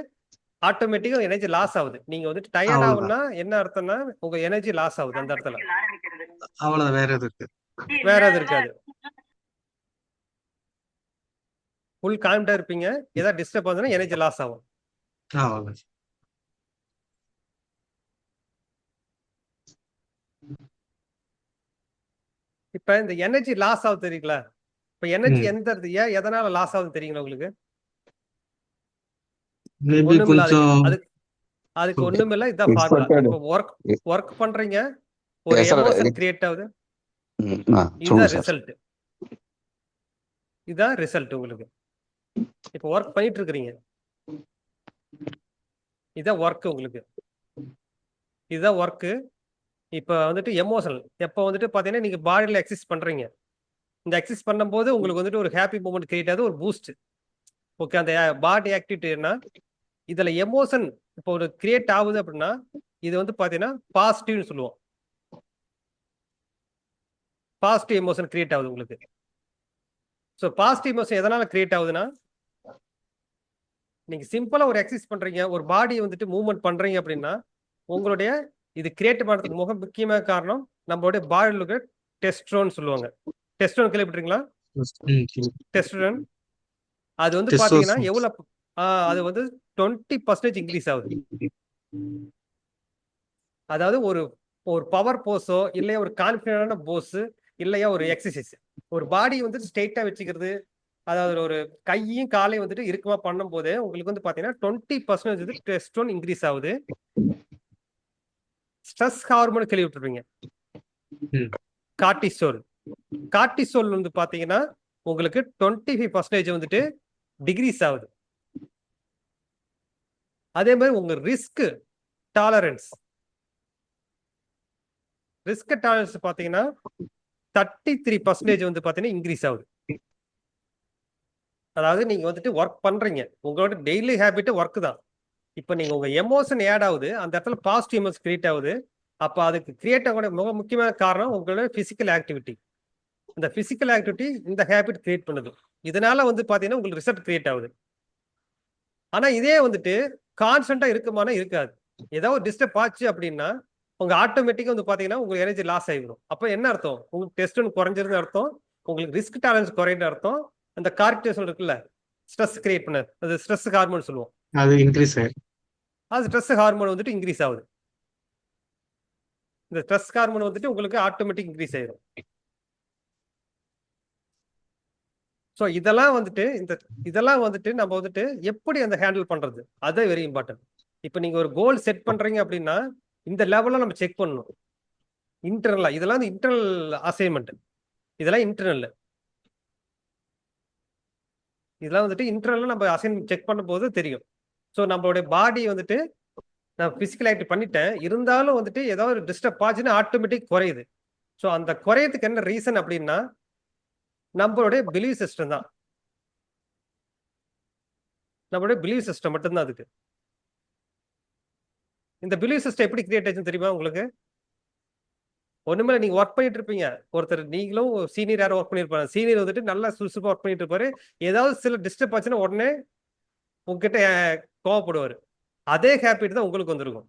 ஆட்டோமேட்டிக்கா எனர்ஜி லாஸ் ஆகுது. நீங்க வந்துட்டு டயர்ட் அவ்வளவுதான். ஆகுனா என்ன அர்த்தம்னா உங்க எனர்ஜி லாஸ் ஆகுது அந்த இடத்துல. அவ்வளவுதான், வேற எதுவும் இருக்கு. வேற எதுவும் இருக்காது. ஃபுல் கான்ஃபிடண்டா இருப்பீங்க. ஏதாவது டிஸ்டர்ப் ஆகுதுன்னா எனர்ஜி லாஸ் ஆகும். அவ்வளவுதான். இப்ப இந்த எனர்ஜி லாஸ் ஆகுது தெரியுங்களா? இப்ப எனர்ஜி எதனால லாஸ் ஆகுது தெரியுங்களா உங்களுக்கு? மேபி ஒண்ணுமில்ல. கொஞ்சம் அதுக்கு ஒண்ணுமில்ல. இதுதான் ஃபார்முலா. இப்போ ஒர்க் பண்றீங்க, ஒரு எமோஷன் கிரியேட் ஆகுது. இதுதான் ரிசல்ட். இதுதான் ரிசல்ட் உங்களுக்கு. இப்போ ஒர்க் பண்ணிட்டு இருக்கிறீங்க. இதுதான் ஒர்க் உங்களுக்கு. இதுதான் ஒர்க். இப்ப வந்துட்டு எமோஷனல். எப்ப வந்துட்டு பாத்தீங்கன்னா நீங்க பாடியில எக்ஸசைஸ் பண்றீங்க. இந்த எக்ஸசைஸ் பண்ணும்போது உங்களுக்கு வந்துட்டு ஒரு ஹாப்பி மூமெண்ட் கிரியேட் ஆகுது, ஒரு பூஸ்ட். ஓகே. அந்த பாடி ஆக்டிவிட்டினா இதுல எமோஷன் இப்போ ஒரு கிரியேட் ஆகுது அப்படின்னா இது வந்து பாத்தீங்கன்னா பாசிட்டிவ்னு சொல்லுவோம். பாசிட்டிவ் எமோஷன் கிரியேட் ஆகுது உங்களுக்கு. ஸோ பாசிட்டிவ் எமோஷன் எதனால கிரியேட் ஆகுதுன்னா நீங்க சிம்பிளா ஒரு எக்ஸசைஸ் பண்றீங்க, ஒரு பாடி வந்துட்டு மூவ்மெண்ட் பண்றீங்க அப்படின்னா உங்களுடைய இது கிரியேட் பண்றதுக்கு முக்கியமான காரணம் நம்மளுடைய பாடியில் இருக்கிற டெஸ்ட்ரோன் சொல்லுவாங்க. டெஸ்ட்ரோன் கேள்விப்பட்டிருக்கீங்களா? டெஸ்ட்ரோன் அது வந்து பாத்தீங்கன்னா எவ்வளவு அது வந்து 20% இன்க்ரீஸ் ஆகுது. அதாவது ஒரு பவர் போஸோ இல்லையா ஒரு கான்ஃபிடன்டான போஸ் இல்லையா ஒரு எக்ஸசைஸ் ஒரு பாடி வந்து ஸ்ட்ரெயிட்டா வச்சுக்கிறது, அதாவது ஒரு கையும் காலையும் வந்துட்டு இருக்குமா பண்ணும் போது உங்களுக்கு வந்து பாத்தீங்கன்னா 20% டெஸ்டோன் இன்க்ரீஸ் ஆகுது. ஸ்ட்ரெஸ் ஹார்மோன் கேள்விப்பட்டிருப்பீங்க, கார்டிசோல். கார்டிசோல் வந்து பாத்தீங்கன்னா உங்களுக்கு 25% வந்துட்டு டிகிரீஸ் ஆகுது. அதே மாதிரி உங்க ரிஸ்க் டாலரன்ஸ் பாத்தீங்கன்னா 33% வந்து பாத்தீங்கன்னா இன்க்ரீஸ் ஆகுது. அதாவது நீங்க வந்துட்டு ஒர்க் பண்றீங்க, உங்களோட டெய்லி ஹேபிட் ஒர்க் தான். இப்ப நீங்க உங்க எமோஷன் ஆட் ஆகுது, அந்த இடத்துல பாசிட்டிவ் எமோஷன் கிரியேட் ஆகுது. அப்ப அதுக்கு கிரியேட் ஆக மிக முக்கியமான காரணம் உங்களோட பிசிக்கல் ஆக்டிவிட்டி. இந்த பிசிக்கல் ஆக்டிவிட்டி இந்த ஹேபிட் கிரியேட் பண்ணுது. இதனால வந்து பாத்தீங்கன்னா உங்களுக்கு ரிசல்ட் கிரியேட் ஆகுது. ஆனா இதே வந்துட்டு கான்ஸ்டன்டா இருக்குமானா இருக்காது. ஏதாவது டிஸ்டர்ப் ஆச்சு அப்படின்னா உங்க ஆட்டோமேட்டிக்கா வந்து பாத்தீங்கன்னா உங்களுக்கு எனர்ஜி லாஸ் ஆகிடும். அப்ப என்ன அர்த்தம்? உங்களுக்கு டெஸ்டோன் குறைஞ்சிருந்த அர்த்தம், உங்களுக்கு ரிஸ்க் டாலரன்ஸ் குறைந்த அர்த்தம். அந்த கார்டிசோல் இருக்குல்ல, ஸ்ட்ரெஸ் கிரியேட் பண்ண அது ஸ்ட்ரெஸ் ஹார்மோன் சொல்லுவோம், அது இன்க்ரீஸ் ஆயிடும். அது ஸ்ட்ரெஸ் ஹார்மோன் வந்துட்டு இன்க்ரீஸ் ஆகுது. இந்த ஸ்ட்ரெஸ் ஹார்மோன் வந்துட்டு உங்களுக்கு ஆட்டோமேட்டிக் இன்க்ரீஸ் ஆயிடும். ஸோ இதெல்லாம் வந்துட்டு நம்ம வந்துட்டு எப்படி அந்த ஹேண்டில் பண்றது, அது வெரி இம்பார்ட்டன்ட். இப்போ நீங்க ஒரு கோல் செட் பண்றீங்க அப்படின்னா இந்த லெவல்ல நம்ம செக் பண்ணணும் இன்டர்னலா. இதெல்லாம் வந்து இன்டர்னல் அசைன்மெண்ட். இதெல்லாம் இன்டர்னல். இதெல்லாம் வந்துட்டு இன்டர்னல் நம்ம அசைன்மெண்ட் செக் பண்ணும்போது தெரியும். ஸோ நம்மளுடைய பாடி வந்துட்டு நான் பிசிக்கல் ஆக்டிவ் பண்ணிட்டேன், இருந்தாலும் வந்துட்டு ஏதாவது ஒரு டிஸ்டர்ப் ஆச்சுன்னா ஆட்டோமேட்டிக் குறையுது. ஸோ அந்த குறையதுக்கு என்ன ரீசன் அப்படின்னா நம்மளுடைய பிலீவ் சிஸ்டம் தான். நம்மளுடைய பிலீவ் சிஸ்டம் மட்டும்தான் அதுக்கு. இந்த பிலீவ் சிஸ்டம் எப்படி கிரியேட் ஆச்சுன்னு தெரியுமா உங்களுக்கு? ஒண்ணுமே நீங்க ஒர்க் பண்ணிட்டு இருப்பீங்க, ஒருத்தர் நீங்களும் சீனியர் யாரும் ஒர்க் பண்ணிருப்பாங்க. சீனியர் வந்துட்டு நல்லா சுறுசுறுப்பா ஒர்க் பண்ணிட்டு இருப்பாரு, ஏதாவது சில டிஸ்டர்ப் ஆச்சுன்னா உடனே உங்ககிட்ட கோவப்படுவாரு. அதே ஹேபிட் தான் உங்களுக்கு வந்திருக்கும்.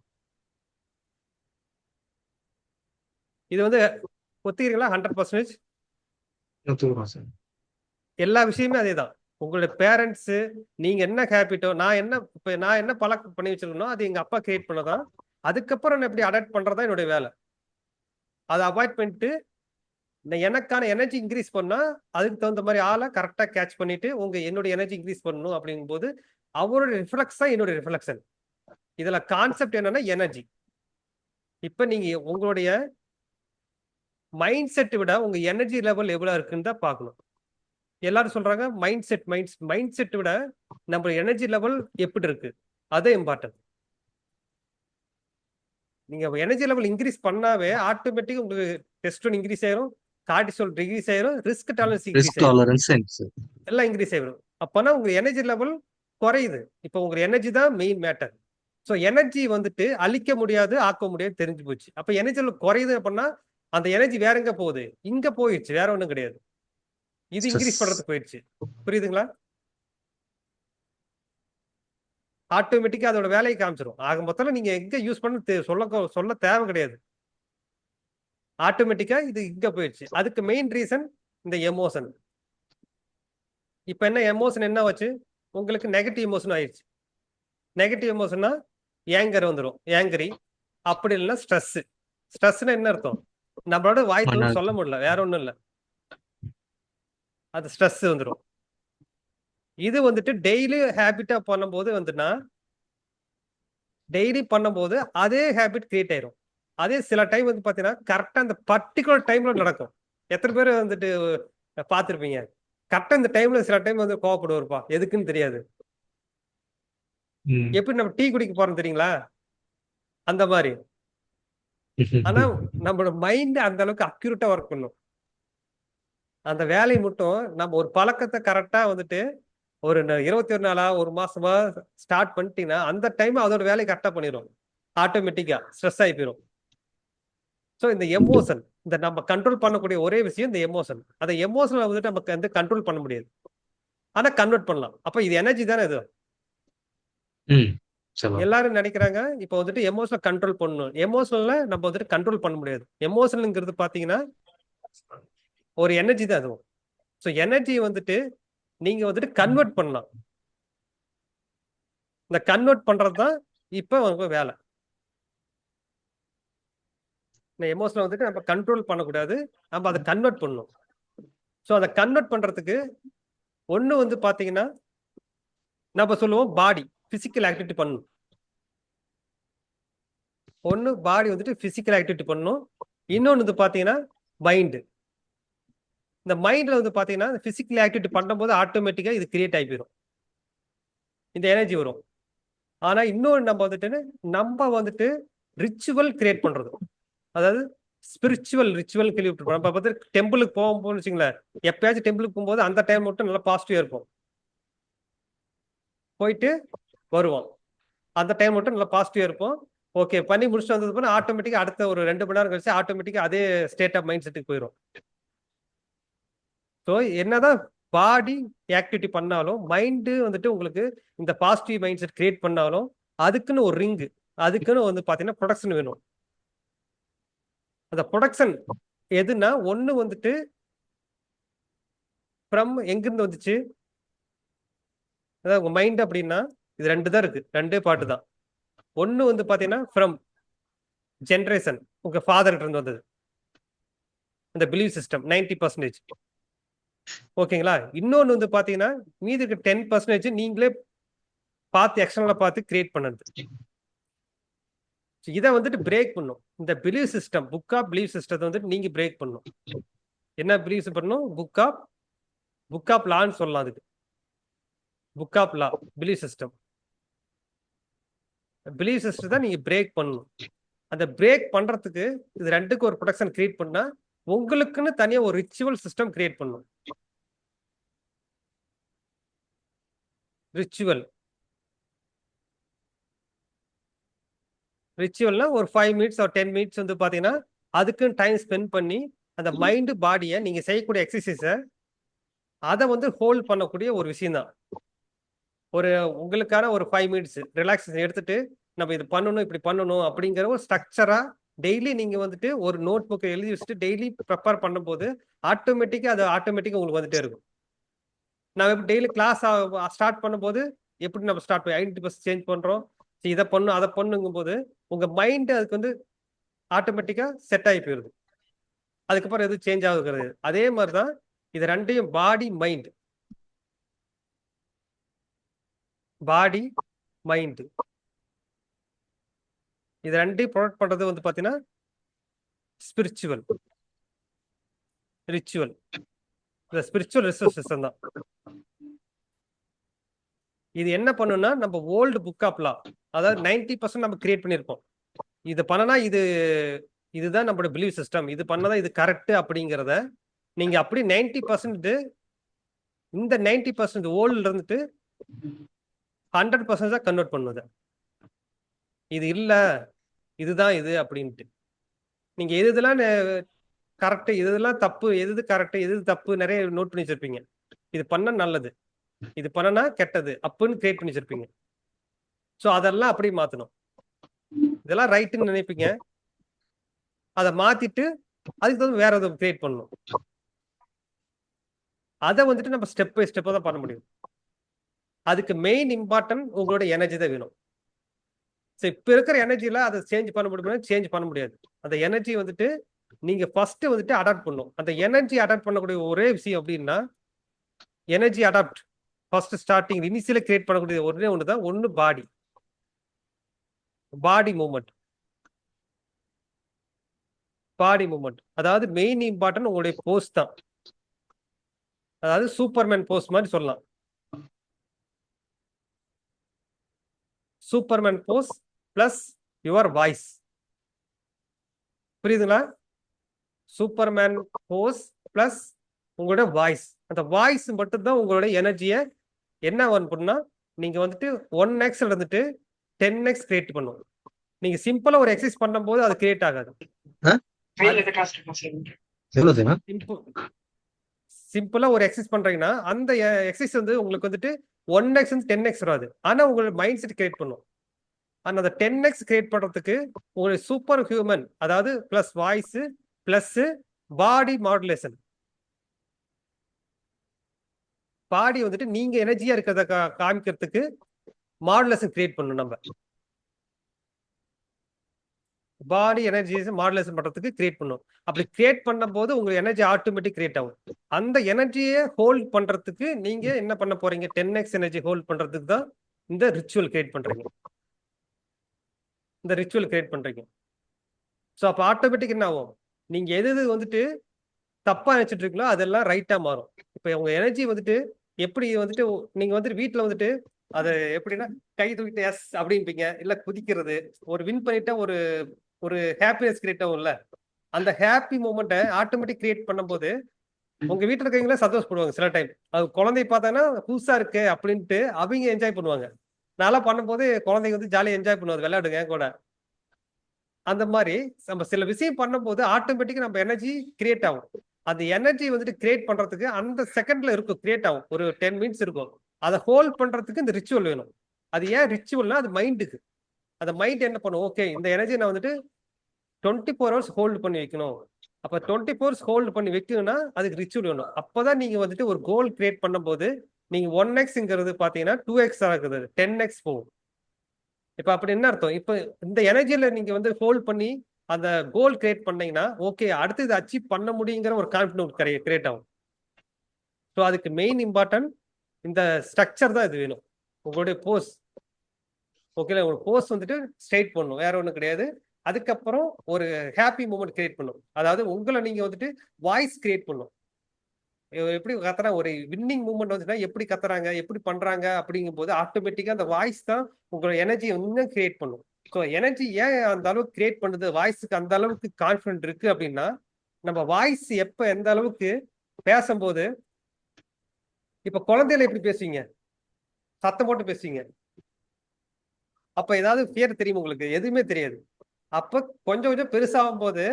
இது வந்து ஒத்துக்கிறீங்களா? 100% எல்லா விஷயமே அதேதான். உங்களுடைய பேரண்ட்ஸ் நீங்க என்ன ஹேபிட்டோ, நான் என்ன பழக்கம் பண்ணி வச்சிருக்கணும் அது எங்க அப்பா கிரியேட் பண்ணதான். அதுக்கப்புறம் நான் எப்படி அடாப்ட் பண்றதா என்னுடைய வேலை. அதை அவாய்ட் பண்ணிட்டு எனக்கான எனர்ஜி இன்க்ரீஸ் பண்ணா அதுக்கு தகுந்த மாதிரி ஆளை கரெக்டா கேட்ச் பண்ணிட்டு என்னுடைய எனர்ஜி இன்க்ரீஸ் பண்ணணும் அப்படிங்கும் போது அவரோட ரிஃப்ளெக்ஸ் தான் என்னுடைய ரிஃப்ளெக்ஷன். இதுல கான்செப்ட் என்னன்னா எனர்ஜி. இப்ப நீங்க உங்களுடைய மைண்ட் செட் விட உங்க எனர்ஜி லெவல் எவ்வளவு இருக்குன்னு தான் பார்க்கணும். எல்லாரும் சொல்றாங்க மைண்ட் செட் விட நம்ம எனர்ஜி லெவல் எப்படி இருக்கு அது இம்பார்ட்டன்ட். நீங்க எனர்ஜி லெவல் இன்க்ரீஸ் பண்ணாவே ஆட்டோமேட்டிக்கா உங்களுக்கு டெஸ்டோன் இன்க்ரீஸ் ஆயிரும், கார்டிசோல் டிக்ரீஸ் ஆயிரும், ரிஸ்க் டாலரன்ஸ் இன்க்ரீஸ் ரிஸ்க் ஆயிரும், டாலரன்ஸ் எல்லாம் இன்க்ரீஸ் ஆயிரும். அப்பனா உங்க எனர்ஜி லெவல் குறையுது. இப்போ உங்க எனர்ஜி தான் மெயின் மேட்டர். ஸோ எனர்ஜி வந்துட்டு அழிக்க முடியாது, ஆக்க முடியாது தெரிஞ்சு போச்சு. அப்ப எனர்ஜி லெவல் குறையுது அப்படின்னா அந்த எனர்ஜி வேற எங்க போகுது? இங்க போயிடுச்சு, வேற ஒண்ணும் கிடையாது. இது இன்க்ரீஸ் பண்றதுக்கு போயிடுச்சு. புரியுதுங்களா? ஆட்டோமேட்டிக்கா அதோட வேலையை காமிச்சிடும். ஆக மொத்தம் நீங்க எங்க யூஸ் பண்ண சொல்ல தேவை கிடையாது. ஆட்டோமேட்டிக்கா இது இங்க போயிடுச்சு. அதுக்கு மெயின் ரீசன் இந்த எமோஷன். இப்ப என்ன எமோஷன் என்ன வச்சு உங்களுக்கு நெகட்டிவ் எமோஷன் ஆயிடுச்சு. நெகட்டிவ் எமோஷன்னா ஏங்கர் வந்துடும், ஏங்கரி. அப்படி இல்லைன்னா ஸ்ட்ரெஸ். ஸ்ட்ரெஸ்னா என்ன அர்த்தம்? நம்மளோட வாய் தோணு சொல்ல முடியல, வேற ஒண்ணும் இல்லை, அது ஸ்ட்ரெஸ் வந்துடும். இது வந்துட்டு டெய்லி ஹேபிட்டா பண்ணும்போது வந்துன்னா டெய்லி பண்ணும்போது அதே ஹேபிட் கிரியேட் ஆயிரும். அதே சில டைம் வந்து பாத்தீங்கன்னா கரெக்டா அந்த பர்டிகுலர் டைம்ல நடக்கும். எத்தனை பேர் வந்துட்டு பார்த்திருப்பீங்க? கரெக்டா இந்த டைம்ல சில டைம் வந்து கோவப்படுவாருப்பா, எதுக்குன்னு தெரியாது. எப்படி நம்ம டீ குடிக்க போறோம் தெரியுங்களா? அந்த மாதிரி. ஆனா நம்மளோட மைண்ட் அந்த அளவுக்கு அக்யூரேட்டா ஒர்க் பண்ணும். அந்த வேலையை மட்டும் நம்ம ஒரு பழக்கத்தை கரெக்டா வந்துட்டு ஒரு 21 நாளா ஒரு மாசமா ஸ்டார்ட் பண்ணிட்டீங்கன்னா அந்த டைம் அதோட வேலையை கரெக்டா பண்ணிடும். ஆட்டோமேட்டிக்கா ஸ்ட்ரெஸ் ஆகி போயிடும். ஸோ இந்த எமோஷன், இந்த நம்ம கண்ட்ரோல் பண்ணக்கூடிய ஒரே விஷயம் இந்த எமோஷன். அந்த எமோஷனை வந்துட்டு நமக்கு வந்து கண்ட்ரோல் பண்ண முடியாது, ஆனா கன்வெர்ட் பண்ணலாம். அப்ப இது எனர்ஜி தானே இது. எல்லாரும் நினைக்கிறாங்க இப்போ வந்துட்டு எமோஷனை கண்ட்ரோல் பண்ணணும். எமோஷனல்ல நம்ம வந்துட்டு கண்ட்ரோல் பண்ண முடியாது. எமோஷனல்ங்கிறது பாத்தீங்கன்னா ஒரு எனர்ஜி தான் அதுவும். ஸோ எனர்ஜி வந்துட்டு நீங்க வந்துட்டு கன்வெர்ட் பண்ணலாம். இந்த கன்வெர்ட் பண்றது தான் இப்ப உங்க வேலை. இந்த எமோஷனை வந்துட்டு நம்ம கண்ட்ரோல் பண்ணக்கூடாது, நம்ம அதை கன்வெர்ட் பண்ணணும். ஸோ அதை கன்வெர்ட் பண்றதுக்கு ஒண்ணு வந்து பாத்தீங்கன்னா நம்ம சொல்லுவோம் பாடி பிசிக்கல் ஆக்டிவிட்டி பண்ணணும். ஒண்ணு பாடி வந்துட்டு பிசிக்கல் ஆக்டிவிட்டி பண்ணணும். இன்னொன்னு வந்து பாத்தீங்கன்னா மைண்ட். இந்த மைண்ட்ல வந்து பாத்தீங்கன்னா பிசிக்கல் ஆக்டிவிட்டி பண்ணும்போது ஆட்டோமேட்டிக்கா இது கிரியேட் ஆகி போயிடும், இந்த எனர்ஜி வரும். ஆனா இன்னொன்று நம்ம வந்துட்டு ரிச்சுவல் கிரியேட் பண்றது, அதாவது ஸ்பிரிச்சுவல் ரிச்சுவல் கேள்விப்பட்டிருப்போம். நம்ம பார்த்து டெம்பிளுக்கு போகும்போது வச்சுங்களேன், எப்பயாச்சும் டெம்பிளுக்கு போகும்போது அந்த டைம் மட்டும் நல்லா பாசிட்டிவா இருப்போம், போயிட்டு வருவோம். அந்த டைம் மட்டும் நல்லா பாசிட்டிவா இருப்போம். ஓகே பண்ணி முடிச்சுட்டு வந்தது போனா ஆட்டோமேட்டிக்கா அடுத்த ஒரு 2 மணி நேரம் கழிச்சு ஆட்டோமேட்டிக்கா அதே ஸ்டேட் ஆஃப் மைண்ட் செட்டுக்கு போயிடும். ஸோ என்னதான் பாடி ஆக்டிவிட்டி பண்ணாலும் மைண்டு வந்துட்டு உங்களுக்கு இந்த பாசிட்டிவ் மைண்ட் செட் கிரியேட் பண்ணாலும் அதுக்குன்னு ஒரு ரிங்கு, அதுக்குன்னு வந்து பாத்தீங்கன்னா ப்ரொடக்ஷன் வேணும். அந்த ப்ரொடக்ஷன் எதுனா ஒண்ணு வந்துட்டு ஃப்ரம் எங்கிருந்து வந்துச்சு, அதாவது உங்க மைண்ட் அப்படின்னா இது 2 தான் இருக்கு, 2 பாட்டு தான். ஒண்ணு வந்து பாத்தீங்கன்னா ஃப்ரம் ஜென்ரேஷன், உங்க ஃபாதர் இருந்து வந்தது அந்த பிலீவ் சிஸ்டம் 90%. ஓகேங்களா? இன்னொன்னு வந்து பாத்தீங்கன்னா மீதி இருக்க 10% நீங்களே பார்த்து எக்ஸ்டர்னலா பார்த்து கிரியேட் பண்ணது. இதை வந்துட்டு பிரேக் பண்ணும். இந்த belief system, book of belief சிஸ்டத்தை வந்துட்டு நீங்க பிரேக் பண்ணும். என்ன பிலீவ் பண்ணணும்? புக் ஆஃப் லான்னு சொல்லலாம். அதுக்கு book of law belief system. Belief system தான் நீங்க பிரேக் பண்ணணும். அந்த பிரேக் பண்றதுக்கு இது 2க்கு ஒரு ப்ரொடக்ஷன் கிரியேட் பண்ணா உங்களுக்குன்னு தனியா ஒரு ரிச்சுவல் சிஸ்டம் கிரியேட் பண்ணும். ரிச்சுவல்னா ஒரு 5 மினிட்ஸ் ஒரு 10 மினிட்ஸ் வந்து பாத்தீங்கன்னா அதுக்குன்னு டைம் ஸ்பெண்ட் பண்ணி அந்த மைண்டு பாடியை நீங்க செய்யக்கூடிய எக்ஸசைஸை அதை வந்து ஹோல்ட் பண்ணக்கூடிய ஒரு விஷயம் தான். ஒரு உங்களுக்கான ஒரு 5 மினிட்ஸ் ரிலாக்ஸேஷன் எடுத்துட்டு நம்ம இது பண்ணணும், இப்படி பண்ணணும் அப்படிங்கிற ஒரு ஸ்ட்ரக்சரா டெய்லி நீங்க வந்துட்டு ஒரு நோட் புக்கை எழுதி வச்சுட்டு டெய்லி ப்ரிப்பேர் பண்ணும்போது ஆட்டோமேட்டிக்கா அது ஆட்டோமேட்டிக்கா உங்களுக்கு வந்துட்டே இருக்கும். நம்ம எப்படி டெய்லி கிளாஸ் ஸ்டார்ட் பண்ணும்போது எப்படி நம்ம ஸ்டார்ட் பண்ணி ஐடென்டி சேஞ்ச் பண்றோம், இதை பண்ணும் அதை பண்ணுங்கும் போது உங்க மைண்ட் அதுக்கு வந்து ஆட்டோமேட்டிக்கா செட் ஆகி போயிருது. அதுக்கப்புறம் எதுவும் சேஞ்ச் ஆகுது. அதே மாதிரிதான் இது 2யும் பாடி மைண்ட் இது 2யும் ப்ரொடக்ட் பண்றது வந்து பாத்தீங்கன்னா ஸ்பிரிச்சுவல் ரிச்சுவல். இந்த ஸ்பிரிச்சுவல் ரிசர்ச் சிஸ்டம் தான். இது என்ன பண்ணுன்னா நம்ம ஓல்டு புக் ஆஃப் லா, அதாவது 90% நம்ம கிரியேட் பண்ணியிருப்போம். இது பண்ணனா இதுதான் நம்மளோட பிலீவ் சிஸ்டம், இது பண்ணதான் இது கரெக்ட் அப்படிங்கிறத நீங்க அப்படி 90% இந்த 90% ஓல்டுல இருந்துட்டு 100% தான் கன்வெர்ட் பண்ணுது. இது இல்ல, இதுதான் இது அப்படின்ட்டு நீங்க எது இதெல்லாம் கரெக்ட், எது இதெல்லாம் தப்பு, எது கரெக்ட், எது தப்பு நிறைய நோட் பண்ணி வச்சிருப்பீங்க. இது பண்ண நல்லது, இது பண்ணனா கெட்டது அப்படின்னு கிரியேட் பண்ணி வச்சிருப்பீங்க. ஸோ அதெல்லாம் அப்படி மாத்தணும். இதெல்லாம் ரைட்டுன்னு நினைப்பீங்க, அதை மாத்திட்டு அதுக்கு தகுந்த வேற எதுவும் கிரியேட் பண்ணணும். அதை வந்துட்டு நம்ம ஸ்டெப் பை ஸ்டெப்பாக தான் பண்ண முடியும். அதுக்கு மெயின் இம்பார்ட்டன்ட் உங்களோட எனர்ஜி தான் வேணும். ஸோ இப்போ இருக்கிற எனர்ஜியில் அதை சேஞ்ச் பண்ண முடியுமா? சேஞ்ச் பண்ண முடியாது. அந்த எனர்ஜி வந்துட்டு நீங்க ஃபர்ஸ்ட் வந்துட்டு அடாப்ட் பண்ணணும். அந்த எனர்ஜி அடாப்ட் பண்ணக்கூடிய ஒரே விஷயம் அப்படின்னா எனர்ஜி அடாப்ட் ஃபர்ஸ்ட் ஸ்டார்டிங் இனிஷியல கிரியேட் பண்ணக்கூடிய ஒரே ஒன்று தான், ஒன்று பாடி மூவ்மெண்ட். பாடி மூவ்மெண்ட் அதாவது மெயின் இம்பார்ட்டன்ட் உங்களுடைய போஸ் தான். அதாவது சூப்பர்மேன் போஸ் மாதிரி சொல்லலாம். Superman pose plus your voice. புரியுதுங்களா? சூப்பர்மேன் போஸ் பிளஸ் உங்களோட வாய்ஸ். அந்த வாய்ஸ் மட்டும்தான் உங்களோட எனர்ஜியை என்ன பண்ணுன்னா நீங்க வந்துட்டு 1x இருந்துட்டு 10x கிரியேட் பண்ணும். நீங்க சிம்பிளா ஒரு எக்ஸசைஸ் பண்ணும்போது அது கிரியேட் ஆகாது. சிம்பிளா ஒரு எக்ஸசைஸ் பண்றீங்கன்னா அந்த எக்ஸசைஸ் வந்து உங்களுக்கு வந்துட்டு 1x 10x வராது. ஆனா உங்களோட மைண்ட் செட் கிரியேட் பண்ணும். ஆனா அந்த 10x கிரியேட் பண்றதுக்கு உங்களுடைய சூப்பர் ஹியூமன், அதாவது பிளஸ் வாய்ஸ் பிளஸ் பாடி மாடுலேஷன். பாடி வந்துட்டு நீங்க எனர்ஜியா இருக்கிறத காமிக்கிறதுக்கு மாடுலேஷன் கிரியேட் பண்ணணும். நம்ம பாடி எனர்ஜி மாடுலேஷன் பண்றதுக்கு கிரியேட் பண்ணும். அப்படி கிரியேட் பண்ணும்போது உங்க எனர்ஜி ஆட்டோமேட்டிக் கிரியேட் ஆகும். அந்த எனர்ஜியை ஹோல்ட் பண்றதுக்கு நீங்க என்ன பண்ண போறீங்க? 10x எனர்ஜி ஹோல்ட் பண்றதுக்கு தான் இந்த ரிச்சுவல் கிரியேட் பண்றீங்க. இந்த ரிச்சுவல் கிரியேட் பண்றீங்க. ஸோ அப்போ ஆட்டோமேட்டிக் என்ன ஆகும்? நீங்க எது வந்துட்டு தப்பா நினைச்சிட்டு இருக்கீங்களோ அதெல்லாம் ரைட்டா மாறும். இப்போ உங்க எனர்ஜி வந்துட்டு எப்படி வந்துட்டு நீங்க வந்துட்டு வீட்டுல வந்துட்டு அது எப்படின்னா கை தூக்கிட்டு எஸ் அப்படின்பீங்க, இல்ல குதிக்கிறது, ஒரு வின் பண்ணிட்டா ஒரு ஒரு ஹாப்பினஸ் கிரியேட் ஆகும்ல. அந்த ஹாப்பி மூமெண்ட்டை ஆட்டோமேட்டிக் கிரியேட் பண்ணும்போது உங்க வீட்டுல இருக்கவங்களே சந்தோஷப்படுவாங்க. சில டைம் அது குழந்தைய பார்த்தாங்கன்னா புதுசா இருக்கு அப்படின்ட்டு அவங்க என்ஜாய் பண்ணுவாங்க. நல்லா பண்ணும்போது குழந்தைங்க வந்து ஜாலியாக என்ஜாய் பண்ணுவாங்க, விளையாடுங்க கூட. அந்த மாதிரி நம்ம சில விஷயம் பண்ணும்போது ஆட்டோமேட்டிக்கா நம்ம எனர்ஜி கிரியேட் ஆகும். அந்த எனர்ஜி வந்துட்டு கிரியேட் பண்றதுக்கு அந்த செகண்ட்ல இருக்கும், கிரியேட் ஆகும். ஒரு 10 மினிட்ஸ் இருக்கும். அதை ஹோல்ட் பண்றதுக்கு இந்த ரிச்சுவல் வேணும். அது ஏன் ரிச்சுவல்னா அது மைண்டுக்கு. அந்த மைண்ட் என்ன பண்ணும்? ஓகே, இந்த எனர்ஜி நான் வந்துட்டு 24 hours ஹோல்டு பண்ணி வைக்கணும். அப்ப 24 hours ஹோல்டு பண்ணி வைக்கணும்னா அதுக்கு ரிச்சுவல் வேணும். அப்பதான் நீங்க வந்துட்டு ஒரு கோல் கிரியேட் பண்ணும்போது நீங்க 1xங்கிறது பாத்தீங்கன்னா 2x ஆகுது, 10x போகும். இப்ப அப்படி என்ன அர்த்தம்? இப்ப இந்த எனர்ஜியில நீங்க வந்து ஹோல்ட் பண்ணி அந்த கோல் கிரியேட் பண்ணீங்கன்னா ஓகே, அடுத்து இதை அச்சீவ் பண்ண முடியுங்கிற ஒரு கான்ஃபிடன்ஸ் கிரியேட் ஆகும். ஸோ அதுக்கு மெயின் இம்பார்ட்டன்ட் இந்த ஸ்ட்ரக்சர் தான் இது வேணும். உங்களுடைய போஸ் ஓகே, ஒரு போஸ் வந்துட்டு ஸ்ட்ரைட் பண்ணணும், வேற ஒன்றும் கிடையாது. அதுக்கப்புறம் ஒரு ஹாப்பி மூமெண்ட் கிரியேட் பண்ணும். அதாவது உங்களை நீங்க வந்துட்டு வாய்ஸ் கிரியேட் பண்ணும். எப்படி கத்துறாங்க, ஒரு வின்னிங் மூமெண்ட் வந்துச்சுன்னா எப்படி கத்துறாங்க, எப்படி பண்றாங்க அப்படிங்கும் போது ஆட்டோமேட்டிக்கா அந்த வாய்ஸ் தான் உங்களோட எனர்ஜி இன்னும் கிரியேட் பண்ணும். ஸோ எனர்ஜி ஏன் அந்த அளவுக்கு கிரியேட் பண்ணுது, வாய்ஸுக்கு அந்த அளவுக்கு கான்ஃபிடென்ட் இருக்கு அப்படின்னா, நம்ம வாய்ஸ் எப்ப எந்த அளவுக்கு பேசும்போது, இப்ப குழந்தையில எப்படி பேசுவீங்க? சத்தம் போட்டு பேசுவீங்க. அப்ப ஏதாவது ஃபியர் தெரியும் உங்களுக்கு? எதுவுமே தெரியாது. அப்ப கொஞ்சம் கொஞ்சம் பெருசாகும் போது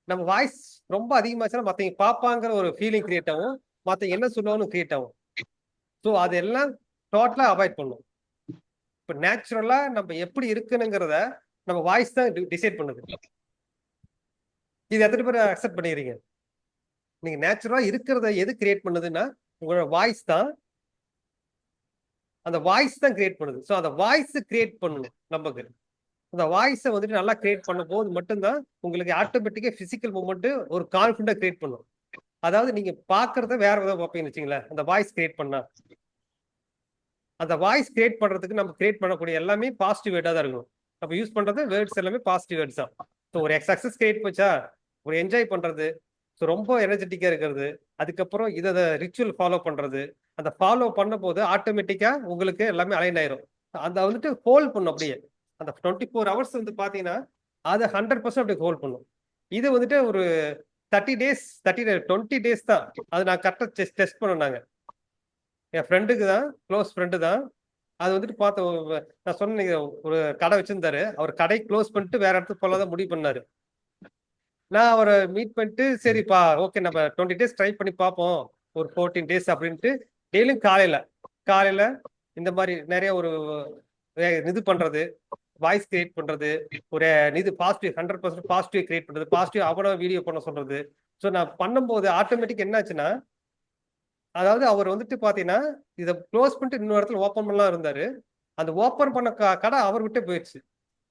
நம்ம வாய்ஸ் ரொம்ப அதிகமாச்சுன்னா மற்றவங்க பார்ப்பாங்கிற ஒரு ஃபீலிங் கிரியேட் ஆகும், மற்ற என்ன சொல்லுவாங்கன்னு கிரியேட் ஆகும். ஸோ அதெல்லாம் டோட்டலா அவாய்ட் பண்ணும். இப்போ நேச்சுரலா நம்ம எப்படி இருக்குனுங்கிறத நம்ம வாய்ஸ் தான் டிசைட் பண்ணுது. இது எத்தனை பேர் அக்செப்ட் பண்ணிக்கிறீங்க? நீங்க நேச்சுரலா இருக்கிறத எது கிரியேட் பண்ணுதுன்னா உங்களோட வாய்ஸ் தான். அந்த வாய்ஸ் தான் கிரியேட் பண்ணுது. ஸோ அந்த வாய்ஸ் கிரியேட் பண்ணணும். நமக்கு அந்த வாய்ஸை வந்துட்டு நல்லா கிரியேட் பண்ணும் போது மட்டும்தான் உங்களுக்கு ஆட்டோமேட்டிக்கா பிசிக்கல் மூவ்மெண்ட் ஒரு கான்ஃபிடென்ட்டா கிரியேட் பண்ணும். அதாவது நீங்க பாக்குறத வேற விதம் பார்ப்பீங்கன்னு வச்சுங்களேன். அந்த வாய்ஸ் கிரியேட் பண்ணா, அந்த வாய்ஸ் கிரியேட் பண்றதுக்கு நம்ம கிரியேட் பண்ணக்கூடிய எல்லாமே பாசிட்டிவ் வேர்டா தான் இருக்கணும். நம்ம யூஸ் பண்றது வேர்ட்ஸ் எல்லாமே பாசிட்டிவ் வேர்ட்ஸ் தான். ஸோ ஒரு சக்சஸ் கிரியேட் வச்சா ஒரு என்ஜாய் பண்றது, ஸோ ரொம்ப எனர்ஜெட்டிக்கா இருக்கிறது, அதுக்கப்புறம் இதை ரிச்சுவல் ஃபாலோ பண்றது, அந்த ஃபாலோ பண்ணும்போது ஆட்டோமேட்டிக்கா உங்களுக்கு எல்லாமே அலைன் ஆயிரும். அதை வந்துட்டு ஹோல்ட் பண்ணும் அப்படியே. அந்த 24 ஹவர்ஸ் வந்து பாத்தீங்கன்னா அதை 100% அப்படி ஹோல்ட் பண்ணும். இது வந்துட்டு ஒரு 30 டேஸ் 20 டேஸ் தான். அது நான் கரெக்டாக டெஸ்ட் பண்ணாங்க. என் ஃப்ரெண்டுக்கு தான், க்ளோஸ் ஃப்ரெண்டு தான். அது வந்துட்டு பார்த்து நான் சொன்னேன், ஒரு கடை வச்சிருந்தாரு. அவர் கடை க்ளோஸ் பண்ணிட்டு வேற இடத்துக்கு போகலாம் முடிவு பண்ணாரு. நான் அவரை மீட் பண்ணிட்டு சரிப்பா ஓகே நம்ம 20 டேஸ் ட்ரை பண்ணி பார்ப்போம், ஒரு 14 டேஸ் அப்படின்ட்டு டெய்லியும் காலையில இந்த மாதிரி நிறைய ஒரு இது பண்றது, வாய்ஸ் கிரியேட் பண்றது, ஒரு இது பாசிட்டிவ் 100% பாசிட்டிவ் கிரியேட் பண்றது, பாசிட்டிவ் அவனோட வீடியோ பண்ண சொல்றது. ஸோ நான் பண்ணும்போது ஆட்டோமேட்டிக் என்னாச்சுன்னா, அதாவது அவர் வந்துட்டு பாத்தீங்கன்னா இதை க்ளோஸ் பண்ணிட்டு இன்னொரு இடத்துல ஓப்பன் பண்ணலாம் இருந்தாரு. அந்த ஓப்பன் பண்ண கடை அவர் விட்டே போயிடுச்சு.